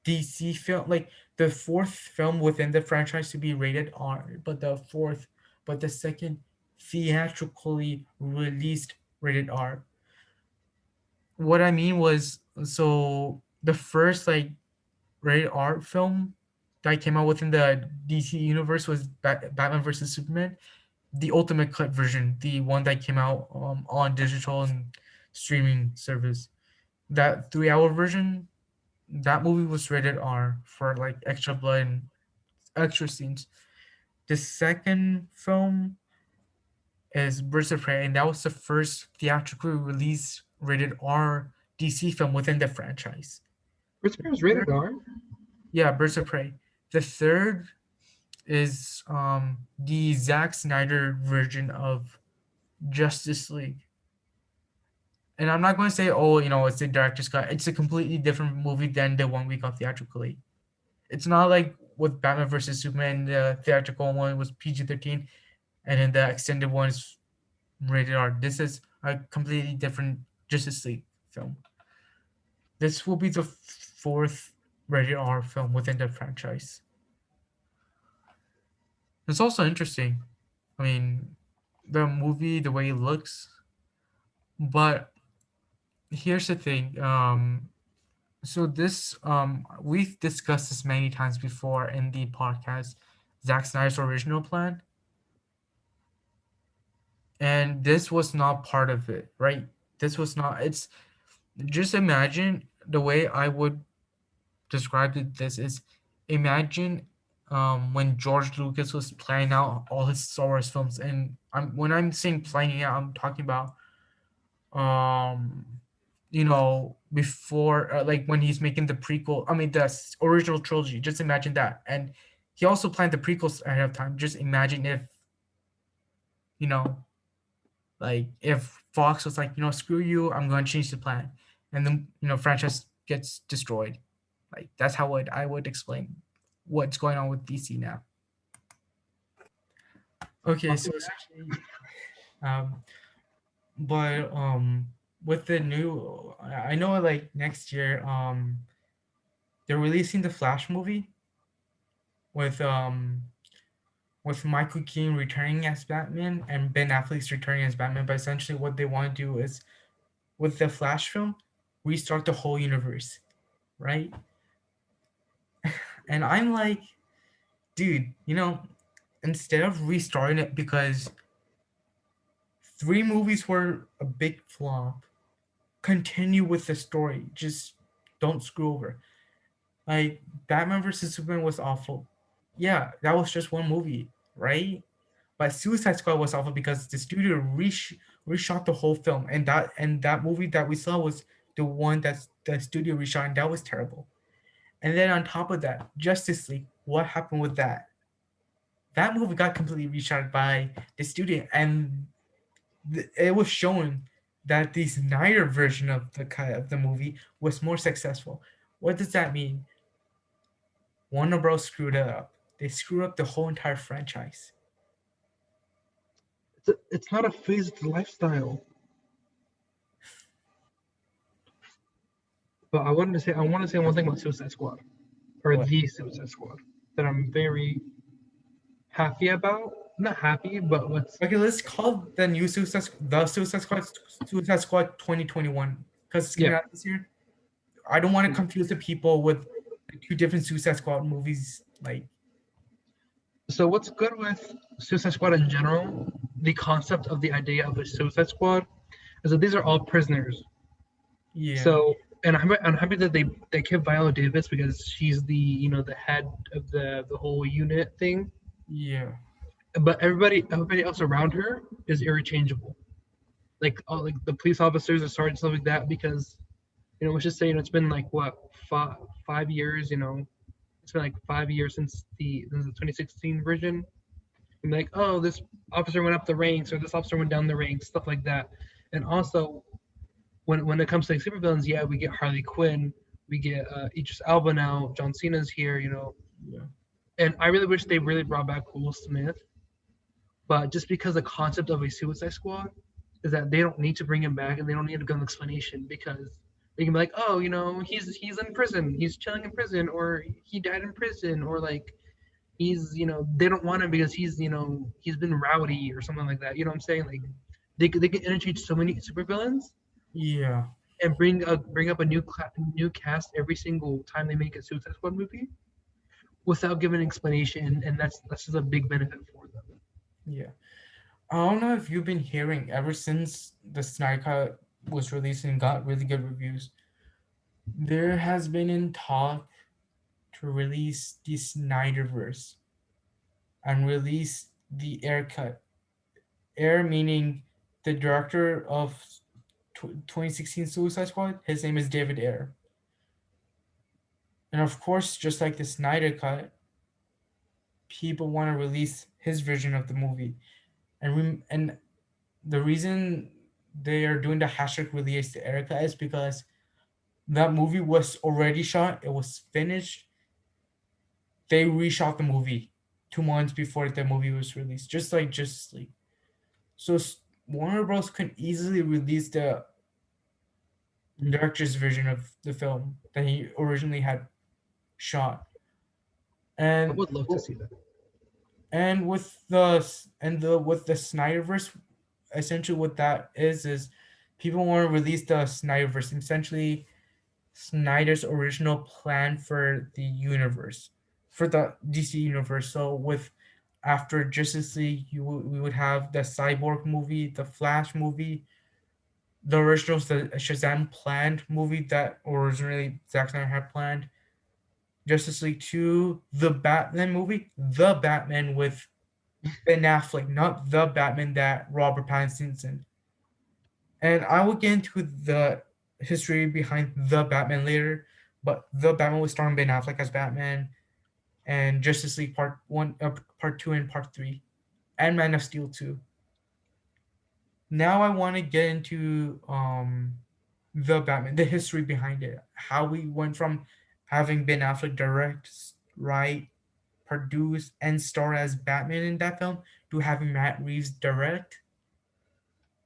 DC film, like the fourth film within the franchise to be rated R, but the second theatrically released rated R. What I mean was, so the first like rated R film that came out within the DC universe was Batman versus Superman, the ultimate cut version, the one that came out on digital and streaming service. That 3 hour version, that movie was rated R for like extra blood and extra scenes. The second film is Birds of Prey, and that was the first theatrically released rated R DC film within the franchise. Where's Paris rated R? Yeah, Birds of Prey. The third is the Zack Snyder version of Justice League. And I'm not going to say, oh, it's the director's cut. It's a completely different movie than the one we got theatrically. It's not like with Batman versus Superman, the theatrical one was PG-13, and then the extended one is rated R. This is a completely different Justice League film. This will be the fourth rated R film within the franchise. It's also interesting. I mean, the movie, the way it looks, but here's the thing. So this we've discussed this many times before in the podcast, Zack Snyder's original plan, and this was not part of it, right? This was not. It's just imagine the way I would describe it. This is imagine when George Lucas was planning out all his Star Wars films, and when I'm saying planning out, I'm talking about um before like when he's making the prequel, I mean the original trilogy. Just imagine that. And he also planned the prequels ahead of time. Just imagine if you know like if Fox was like, screw you, I'm going to change the plan, and then franchise gets destroyed. Like that's how I would explain what's going on with DC now. Okay, so essentially, um but with the new, I know like next year, they're releasing the Flash movie with with Michael Keaton returning as Batman and Ben Affleck's returning as Batman. But essentially, what they want to do is with the Flash film, restart the whole universe, right? And I'm like, dude, instead of restarting it because three movies were a big flop, continue with the story. Just don't screw over. Like Batman versus Superman was awful. Yeah, that was just one movie, right? But Suicide Squad was awful because the studio reshot the whole film, and that movie that we saw was the one that the studio reshot, and that was terrible. And then on top of that, Justice League. What happened with that? That movie got completely reshot by the studio, and it was shown that the Snyder version of the cut of the movie was more successful. What does that mean? Warner Bros. Screwed it up. They screwed up the whole entire franchise. It's not a phase, it's a lifestyle. But I want to say one thing about Suicide Squad, or What? the Suicide Squad, that I'm very happy about. Not happy, but what's Okay, let's call the new Suicide Squad 2021 because it's yeah. coming out this year. I don't want to confuse the people with the two different Suicide Squad movies. Like, So what's good with Suicide Squad in general, the concept of the idea of a Suicide Squad, is that these are all prisoners. yeah, So and I'm happy that they kept Viola Davis because she's the the head of the whole unit thing. yeah, But everybody else around her is irrechangeable. Like all like the police officers, the sergeants, stuff like that. Because let's just say it's been like what 5 years. It's been like 5 years since the 2016 version. And like, oh, this officer went up the ranks or this officer went down the ranks, stuff like that. And also, when it comes to like supervillains, yeah, we get Harley Quinn, we get Idris Elba now, John Cena's here. yeah, And I really wish they really brought back Will Smith, but just because the concept of a Suicide Squad is that they don't need to bring him back and they don't need to give an explanation because they can be like, oh, he's in prison, he's chilling in prison, or he died in prison, or like they don't want him because he's been rowdy or something like that. You know what I'm saying? Like they can interchange so many supervillains yeah, and bring up a new cast every single time they make a Suicide Squad movie without giving an explanation, and that's just a big benefit for them. yeah. I don't know if you've been hearing ever since the Snyder Cut was released and got really good reviews. There has been in talk to release the Snyderverse and release the Air Cut. Air meaning the director of 2016 Suicide Squad. His name is David Ayer. And of course, just like the Snyder Cut, people want to release his version of the movie. And the reason they are doing the hashtag release the Air Cut is because that movie was already shot. It was finished. They reshot the movie 2 months before the movie was released, just like Justice League. So Warner Bros. Can easily release the director's version of the film that he originally had shot. I And would love to see that. and with the Snyderverse, essentially what that is people want to release the Snyderverse, essentially Snyder's original plan for the universe, for the DC universe. So with after Justice League, we would have the Cyborg movie, the Flash movie, the original Shazam planned movie that originally Zack Snyder had planned, Justice League 2, the Batman movie, the Batman with Ben Affleck, not the Batman that Robert Pattinson's in. And I will get into the history behind the Batman later, but the Batman was starring Ben Affleck as Batman, and Justice League Part 1, Part 2, and Part 3, and Man of Steel 2. Now I want to get into the Batman, the history behind it, how we went from having Ben Affleck direct, write, produce, and star as Batman in that film to having Matt Reeves direct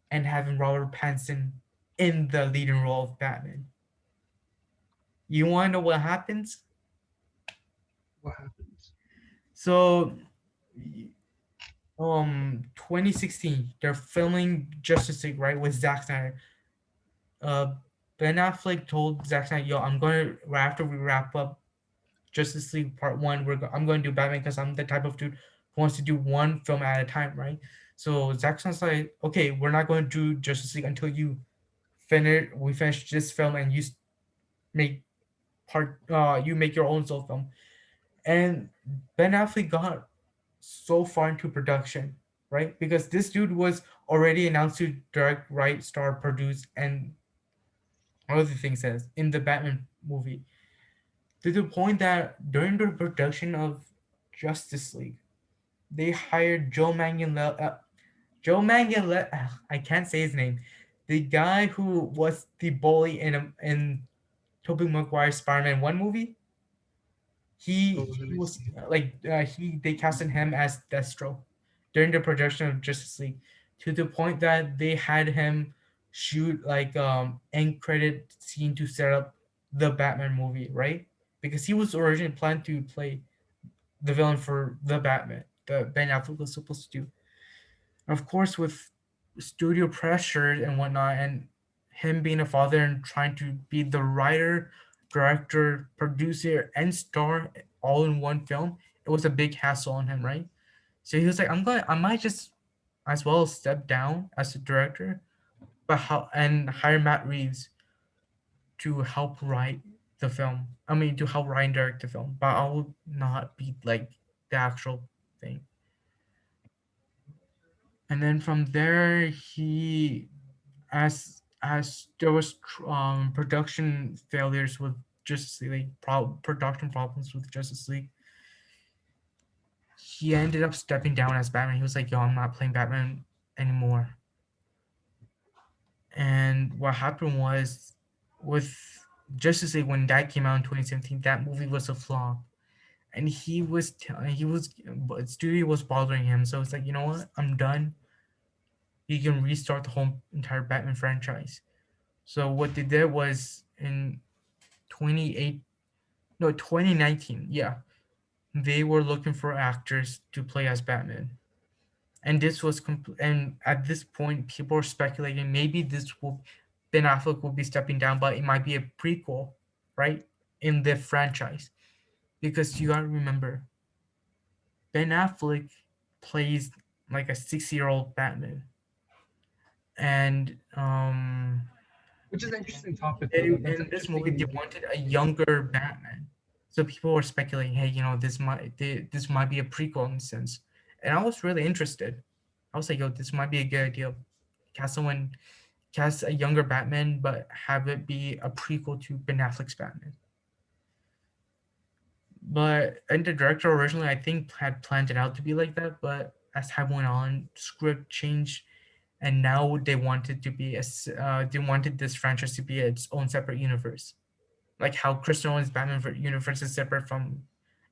and having Robert Pattinson. in the leading role of Batman. You want to know what happens? What happens? So, 2016, they're filming Justice League, right, with Zack Snyder. Uh, Ben Affleck told Zack Snyder, "Yo, I'm going to right after we wrap up Justice League Part One. I'm going to do Batman because I'm the type of dude who wants to do one film at a time, right?" So Zack Snyder's like, "Okay, we're not going to do Justice League until we finish this film and make you make your own solo film." And Ben Affleck got so far into production, right? Because this dude was already announced to direct, write, star, produce, and other things as in the Batman movie. To the point that during the production of Justice League, they hired Joe Manganiello. I can't say his name. The guy who was the bully in Tobey Maguire's Spider-Man One movie. Oh, He let me was see. he they casted him as Destro during the production of Justice League, to the point that they had him shoot like end credit scene to set up the Batman movie, right? Because he was originally planned to play the villain for the Batman that Ben Affleck was supposed to do. And of course, with studio pressure and whatnot, and him being a father and trying to be the writer, director, producer, and star all in one film, it was a big hassle on him, right? So he was like, I might just as well step down as a director, but how and hire Matt Reeves to help write the film. I mean, to help write and direct the film, but I will not be like the actual thing. And then from there, as there was production failures with Justice League, like production problems with Justice League, he ended up stepping down as Batman. He was like, "Yo, I'm not playing Batman anymore." And what happened was with Justice League when that came out in 2017, that movie was a flop. And he was but studio was bothering him, so it's like, you know what, I'm done. He can restart the whole entire Batman franchise. So what they did was in 28 no 2019, yeah, they were looking for actors to play as Batman. And and at this point people are speculating maybe this will Ben Affleck will be stepping down, but it might be a prequel, right, in the franchise. Because you gotta remember, Ben Affleck plays like a 6-year-old Batman. And Which is an interesting topic, though. That's in an this interesting movie they and unique wanted a take. younger Batman. So people were speculating, hey, this might be a prequel in a sense. And I was really interested. I was like, yo, this might be a good idea. Cast someone, cast a younger Batman, but have it be a prequel to Ben Affleck's Batman. But and the director originally, I think, had planned it out to be like that. But as time went on, script changed, and now they wanted this franchise to be its own separate universe, like how Chris Nolan's Batman universe is separate from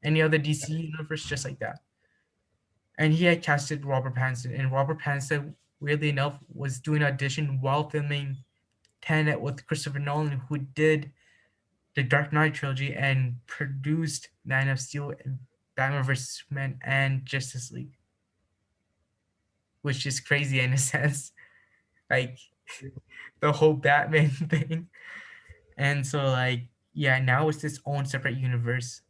any other DC universe, just like that. And he had casted Robert Pattinson, and Robert Pattinson, weirdly enough, was doing an audition while filming Tenet with Christopher Nolan, who did the Dark Knight trilogy and produced Man of Steel and Batman vs Superman and Justice League, which is crazy in a sense, like the whole Batman thing. And so, like, yeah, now it's its own separate universe.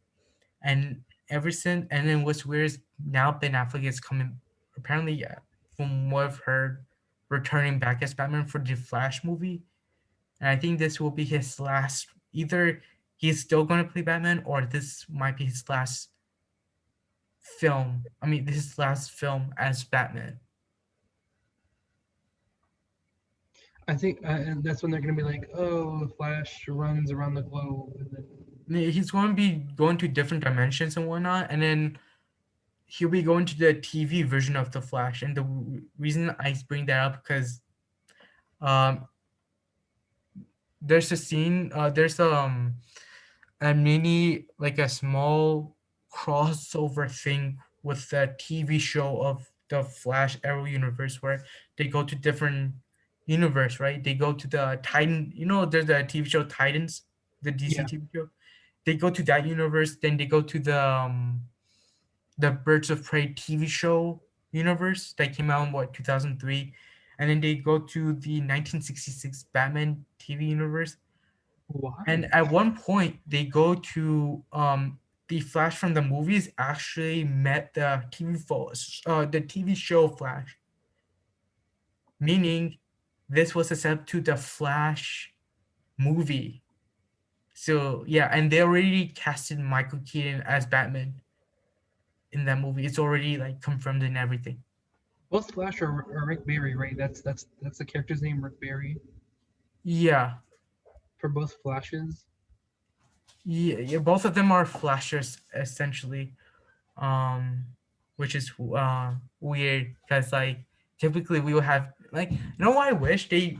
And ever since, and then what's weird is now Ben Affleck is coming, apparently, yeah, from what I've heard, returning back as Batman for the Flash movie. And I think this will be his last, either he's still going to play Batman or this might be his last film. I mean, this is his last film as Batman. I think and that's when they're going to be like, oh, the Flash runs around the globe. And then, He's going to be going to different dimensions and whatnot. And then he'll be going to the TV version of the Flash. And the reason I bring that up because um, there's a scene, there's a mini, like a small crossover thing with the TV show of the Flash Arrow universe where they go to different universe, right? They go to the Titan. You know, there's the TV show Titans, the DC Yeah. TV show. They go to that universe. Then they go to the Birds of Prey TV show universe that came out in what 2003, and then they go to the 1966 Batman TV universe. Why? And at one point, they go to the Flash from the movies actually met the TV show Flash, meaning this was a setup to the Flash movie. So yeah, and they already casted Michael Keaton as Batman in that movie. It's already like confirmed and everything. Both Flash are Rick Barry, right? That's the character's name, Rick Barry, Yeah, for both Flashes. yeah, both of them are Flashers essentially, um, which is weird because like typically we would have like what I wish they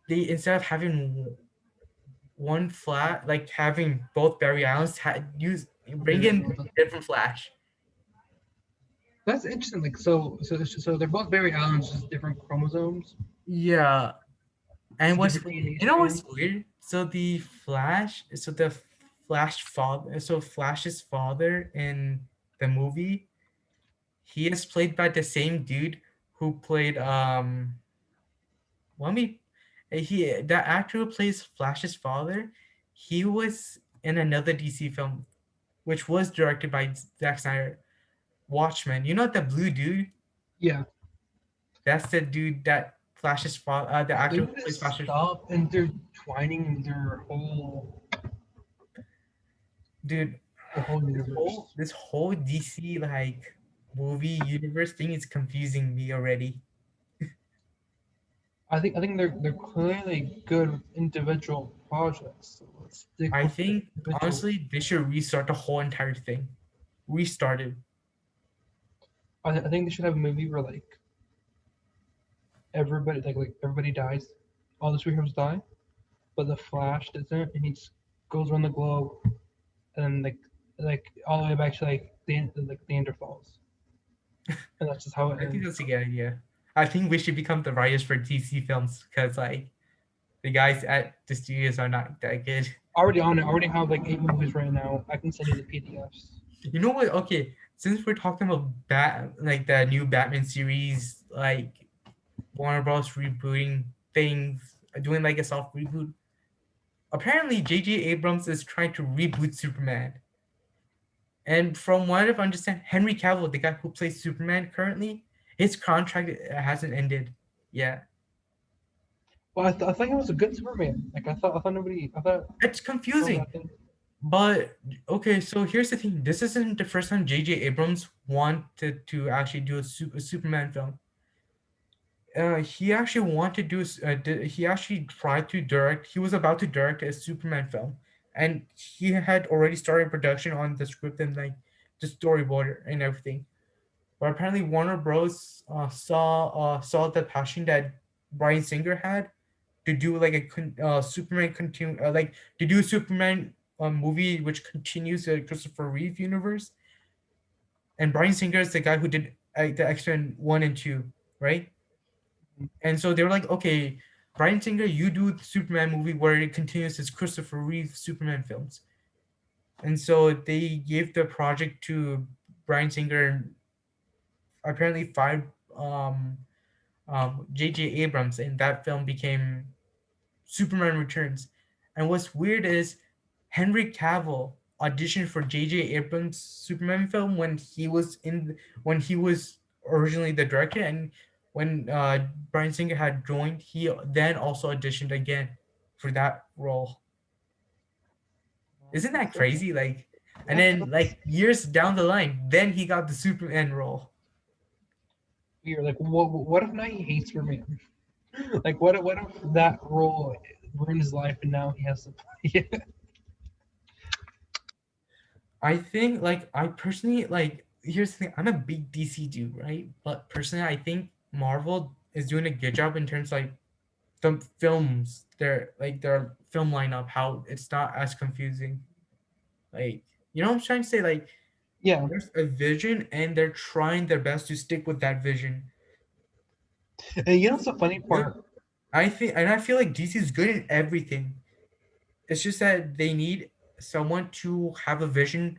instead of having one flat like having both Barry Allens bring in different Flash. That's interesting. Like so they're both Barry Allens, just different chromosomes. Yeah, and It's a what's different DNA what's strand. weird? The Flash father, so Flash's father in the movie, he is played by the same dude who played let me he the actor who plays Flash's father, he was in another DC film which was directed by Zack Snyder, Watchmen. You know the blue dude? Yeah. That's the dude that Flash's father, the They actor who need to plays Flash's stop intertwining dude. their whole universe. This whole DC like movie universe thing is confusing me already. I think they're clearly good with individual projects. So let's stick I with the think individual. honestly they should restart the whole entire thing. Restart it. I think they should have a movie where like everybody like everybody dies, all the superheroes die, but the Flash doesn't, and he just goes around the globe, and then like all the way back to like the Neanderthals, and that's just how it I think ends. that's a good idea. I think we should become the writers for DC films because like the guys at the studios are not that good. Already on it. Already have like 8 movies right now. I can send you the PDFs. You know what? Okay, since we're talking about like the new Batman series, like Warner Bros. Rebooting things, doing like a soft reboot. Apparently, J.J. Abrams is trying to reboot Superman. And from what I've understand, Henry Cavill, the guy who plays Superman currently, his contract hasn't ended yet. Well, I thought he was a good Superman. Like I thought It's no confusing. bad thing. But okay, so here's the thing. This isn't the first time J.J. Abrams wanted to actually do a Superman film. He actually wanted to do. He actually tried to direct. He was about to direct a Superman film, and he had already started production on the script and like the storyboard and everything. But apparently, Warner Bros. Saw the passion that Bryan Singer had to do like Superman continue like to do a Superman movie which continues the Christopher Reeve universe. And Bryan Singer is the guy who did the X Men 1 and 2, right? And so they were like, okay, Bryan Singer, you do the Superman movie where it continues his Christopher Reeve Superman films. And so they gave the project to Bryan Singer and apparently fired J.J. Abrams, and that film became Superman Returns. And what's weird is Henry Cavill auditioned for J.J. Abrams' Superman film when he was originally the director, and when Bryan Singer had joined, he then also auditioned again for that role. Isn't that That's crazy? Like, and that's then that's like years down the line, then he got the Superman role. weird. Like what if now he hates Superman? Like what if that role ruined his life and now he has to play it? I think like I personally like here's the thing, I'm a big DC dude, right? But personally I think Marvel is doing a good job in terms like the films, their film lineup, how it's not as confusing. Like you know what I'm trying to say? Like Yeah. there's a vision and they're trying their best to stick with that vision. And you know what's the funny Good. part? I feel like DC is good in everything. It's just that they need someone to have a vision,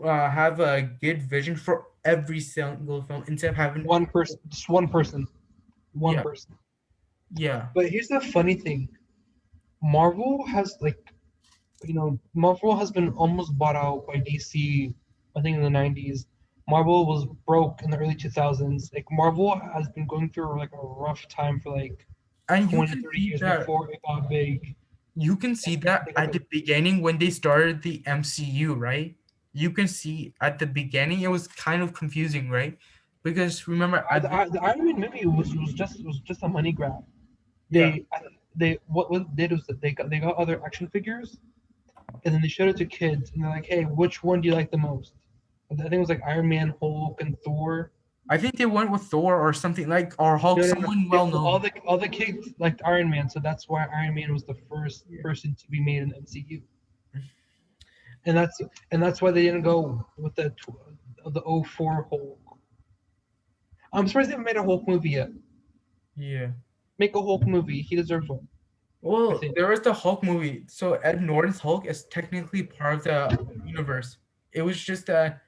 have a good vision for every single film instead of having One person, just one person, one yeah, person. yeah. But here's the funny thing: Marvel has Marvel has been almost bought out by DC. I think in the '90s. Marvel was broke in the early 2000s. Like Marvel has been going through like a rough time for like And 20, 30 years before it got big. you can And see that they got at the the beginning when they started the MCU, right? You can see at the beginning it was kind of confusing, right? Because remember at the Iron Man movie was just a money grab. yeah, They what they did was that they got other action figures and then they showed it to kids and they're like, hey, which one do you like the most? I think it was like Iron Man, Hulk, and Thor. I think they went with Thor or something like or Hulk, No, no, no. someone well known. All the kids liked Iron Man, so that's why Iron Man was the first Yeah. person to be made in the MCU, and that's why they didn't go with the '04 Hulk. I'm surprised they haven't made a Hulk movie yet. Yeah. Make a Hulk movie. He deserves one. I Well, think. there was the Hulk movie. So Ed Norton's Hulk is technically part of the universe. It was just that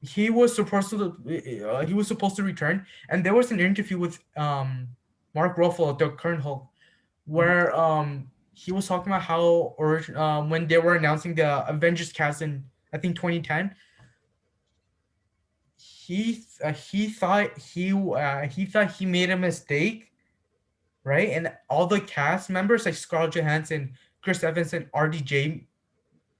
he was supposed to return, and there was an interview with Mark Ruffalo, the current Hulk, where he was talking about how when they were announcing the Avengers cast in I think 2010, he thought he made a mistake, right? And all the cast members like Scarlett Johansson, Chris Evans, and RDJ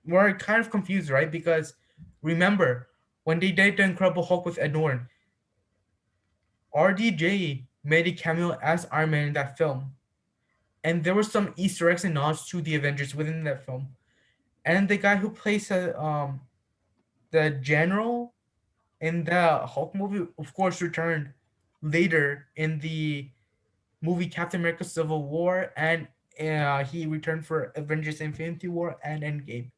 were kind of confused, right? Because remember when they did the Incredible Hulk with Ed Norton, RDJ made a cameo as Iron Man in that film, and there were some Easter eggs and nods to the Avengers within that film. And the guy who plays the general in the Hulk movie, of course, returned later in the movie Captain America: Civil War, and he returned for Avengers: Infinity War and Endgame.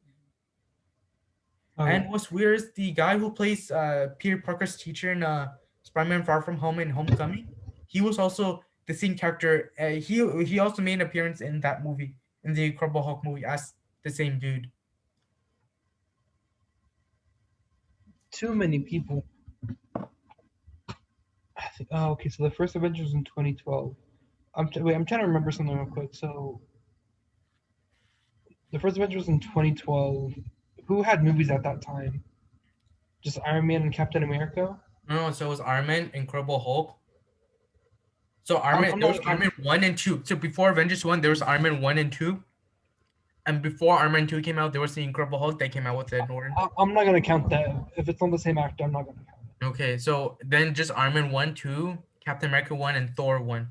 And Okay. what's weird is the guy who plays Peter Parker's teacher in Spider-Man: Far From Home and Homecoming. He was also the same character. He also made an appearance in that movie, in the Incredible Hulk movie, as the same dude. Too many people. Oh, okay. So the first Avengers in 2012. Wait. I'm trying to remember something real quick. So the first Avengers in 2012. Who had movies at that time? Just Iron Man and Captain America. No, so it was Iron Man, Incredible Hulk. So I'm There not. was Iron Man 1 and 2. So before Avengers 1, there was Iron Man 1 and 2. And before Iron Man 2 came out, there was the Incredible Hulk that came out with Ed Norton. I'm not gonna count that. If it's on the same actor, I'm not gonna count it. Okay, so then just Iron Man 1, 2, Captain America 1, and Thor 1.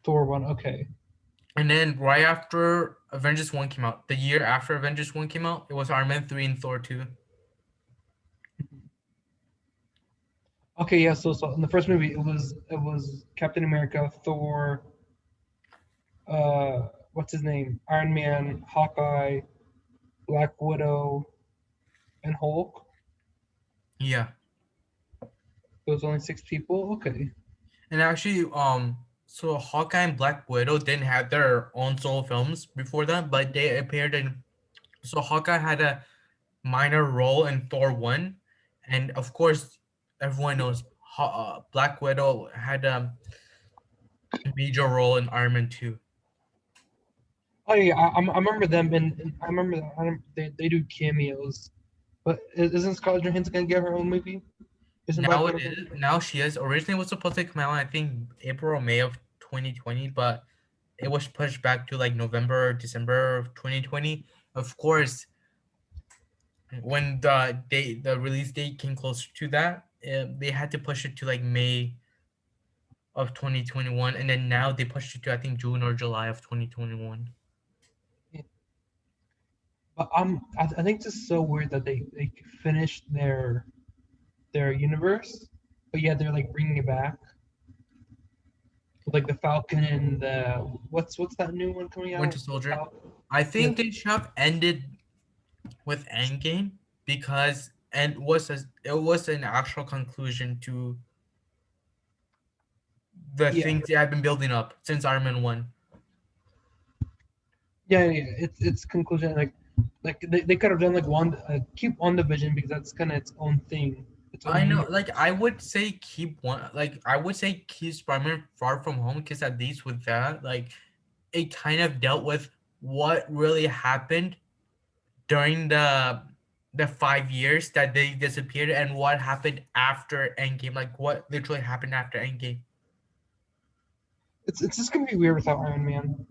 Thor one. Okay. And then right after Avengers 1 came out, the year after Avengers 1 came out, it was Iron Man 3 and Thor 2. Okay. Yeah. So in the first movie, it was Captain America, Thor. What's his name? Iron Man, Hawkeye, Black Widow, and Hulk. Yeah. There was only six people. Okay. And actually, so Hawkeye and Black Widow didn't have their own solo films before that, but they appeared in. So Hawkeye had a minor role in Thor 1, and of course, everyone knows Black Widow had a major role in Iron Man 2. Oh yeah, I remember them, and I remember that. They do cameos. But isn't Scarlett Johansson gonna get her own movie? Isn't Black Now it Widow gonna is. get her? Now she is. Originally, it was supposed to come out, I think, April or May of 2020, but it was pushed back to like November or December of 2020. Of course, when the release date came closer to that, they had to push it to like May of 2021, and then now they pushed it to I think June or July of 2021. Yeah. But I think it's just so weird that they finished their universe, but yeah, they're like bringing it back with like the Falcon and the what's that new one coming Winter out? Soldier. Falcon. I Yeah. think they should have ended with Endgame because and was it was an actual conclusion to the Yeah, things that have been building up since Iron Man 1. yeah. It's conclusion like they could have done like one keep WandaVision because that's kind of its own thing, its own I know, like universe. I would say keep one, like I would say keep Spider-Man Far From Home because at least with that, like it kind of dealt with what really happened during the 5 years that they disappeared and what happened after Endgame, like what literally happened after Endgame. It's just gonna be weird without Iron Man.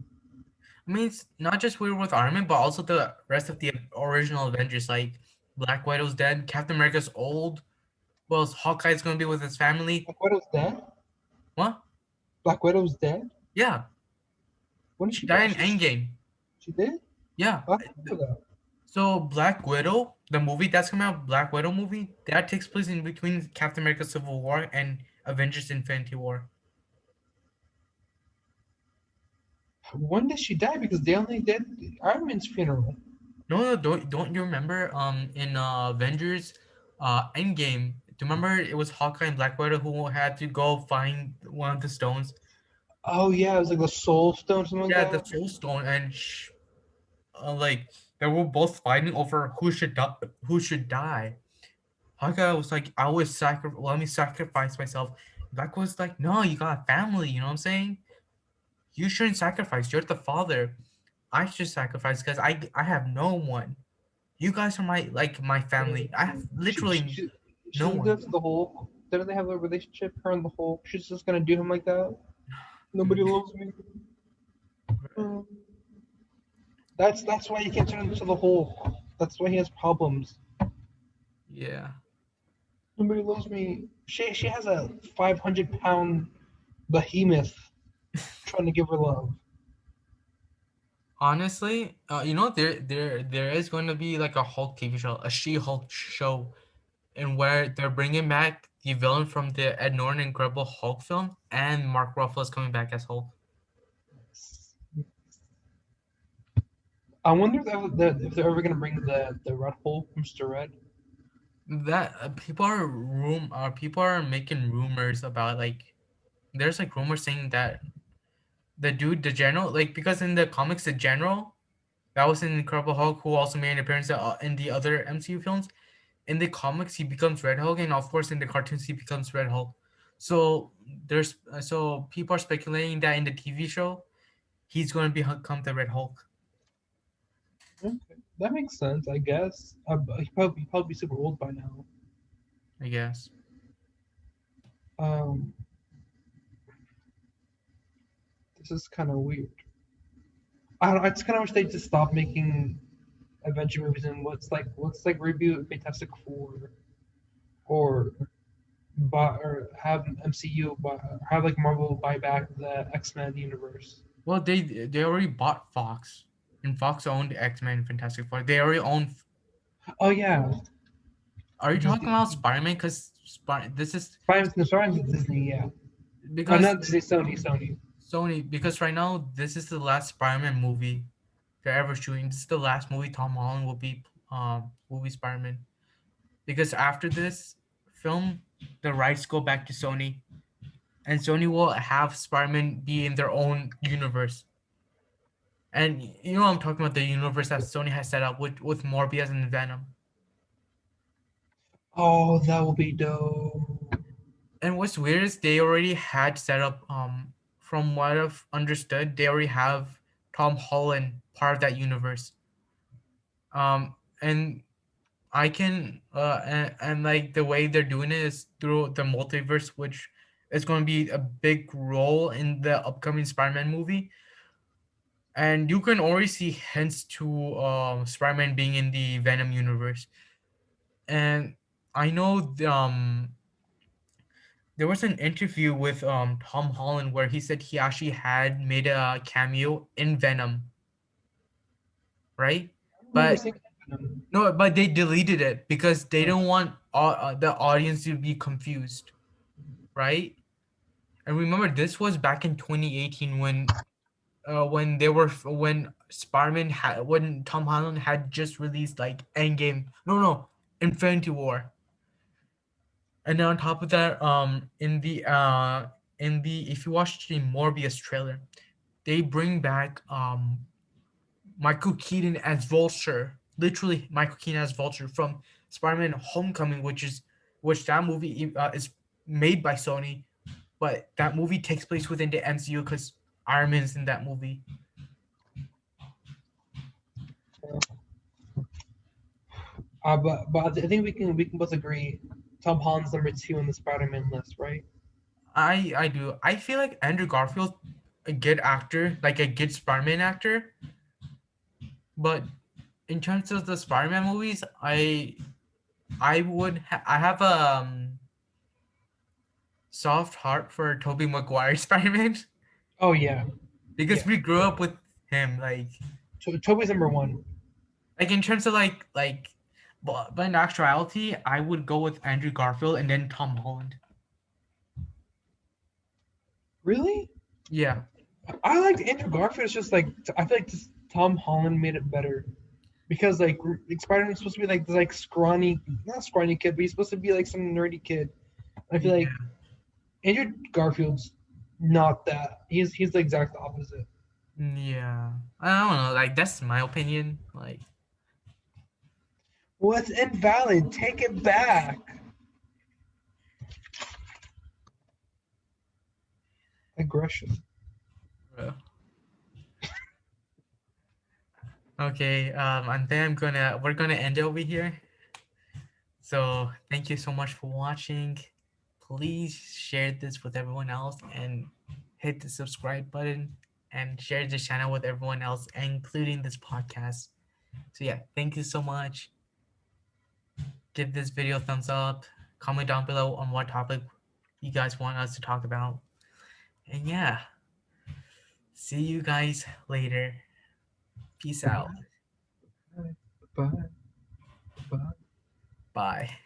I mean, it's not just weird with Iron Man, but also the rest of the original Avengers, like Black Widow's dead, Captain America's old. Well, Hawkeye's gonna be with his family. Black Widow's dead. What? Black Widow's dead. Yeah, When did she she die? died in Endgame. She did. Yeah. I remember that. So Black Widow, the movie that's coming out, Black Widow movie, that takes place in between Captain America: Civil War and Avengers: Infinity War. When did she die? Because they only did Iron Man's funeral. No, no, don't you remember? In Avengers, Endgame. Do you remember it was Hawkeye and Black Widow who had to go find one of the stones? Oh yeah, it was like the Soul Stone, something like Yeah, the that. Soul Stone, and like they were both fighting over who should die. Hawkeye was like, "I would let me sacrifice myself." Black was like, "No, you got a family. You know what I'm saying? You shouldn't sacrifice. You're the father. I should sacrifice because I have no one. You guys are my family. I have She she literally she, no she did one." that to the Hulk. Didn't they have a relationship? Her and the Hulk. She's just gonna do him like that. Nobody loves me. Mm. That's why you can't turn into the Hulk. That's why he has problems. Yeah. Nobody loves me. She has a 500-pound behemoth trying to give her love. Honestly, there is going to be like a Hulk TV show, a She-Hulk show, and where they're bringing back the villain from the Ed Norton Incredible Hulk film, and Mark Ruffalo is coming back as Hulk. I wonder if they're ever gonna bring the Red Hulk, Mr. Red. That people are making rumors about like there's like rumors saying that the general, like because in the comics the general that was in Incredible Hulk who also made an appearance in the other MCU films. In the comics, he becomes Red Hulk, and of course, in the cartoons, he becomes Red Hulk. So so people are speculating that in the TV show, he's going to become the Red Hulk. Okay, that makes sense, I guess. He'd probably be super old by now. I guess. Um, this is kind of weird. I don't. I just kind of wish they just stop making adventure movies and let's like reboot Fantastic Four or or have MCU have like Marvel buy back the X-Men universe. Well, they already bought Fox, and Fox owned X Men, Fantastic Four. They already own. Oh yeah, Are you talking Disney. about Spider Man? Because this is Spider-Man's Disney, yeah. because Not Disney, Sony. Sony. Because right now, this is the last Spider Man movie they're ever shooting. This is the last movie Tom Holland will be Spider Man. Because after this film, the rights go back to Sony, and Sony will have Spider-Man be in their own universe. And you know I'm talking about the universe that Sony has set up with Morbius and Venom. Oh, that will be dope. And what's weird is they already had set up from what I've understood, they already have Tom Holland part of that universe. And I can and like the way they're doing it is through the multiverse, which is going to be a big role in the upcoming Spider-Man movie. And you can already see hints to Spider-Man being in the Venom universe. And I know there was an interview with Tom Holland where he said he actually had made a cameo in Venom, right? I remember But seeing Venom. no, but they deleted it because they don't want the audience to be confused, right? And remember, this was back in 2018 when they were when Spider-Man had when Tom Holland had just released like Endgame. No, Infinity War. And then on top of that, in the in the if you watch the Morbius trailer, they bring back Michael Keaton as Vulture, literally Michael Keaton as Vulture from Spider-Man: Homecoming, which that movie is made by Sony, but that movie takes place within the MCU because Iron Man is in that movie. But I think we can both agree Tom Holland's number two on the Spider-Man list, right? I do. I feel like Andrew Garfield, a good actor, like a good Spider-Man actor, but in terms of the Spider-Man movies, I have a soft heart for Tobey Maguire Spider-Man Oh yeah, because yeah. we grew up with him. Toby's number one. Like in terms of but in actuality, I would go with Andrew Garfield and then Tom Holland. Really? Yeah, I liked Andrew Garfield. It's just like I feel like just Tom Holland made it better because like Spider-Man's supposed to be like this like scrawny, not scrawny kid, but he's supposed to be like some nerdy kid. I feel like yeah, Andrew Garfield's not that. He's the exact opposite. yeah. I don't know. Like that's my opinion. Like Well, it's invalid. Take it back. Aggression. bro. Okay. And then we're gonna end it over here. So thank you so much for watching. Please share this with everyone else and hit the subscribe button and share this channel with everyone else, including this podcast. So yeah, thank you so much. Give this video a thumbs up. Comment down below on what topic you guys want us to talk about. And yeah, see you guys later. Peace out. Bye. Bye. Bye. Bye.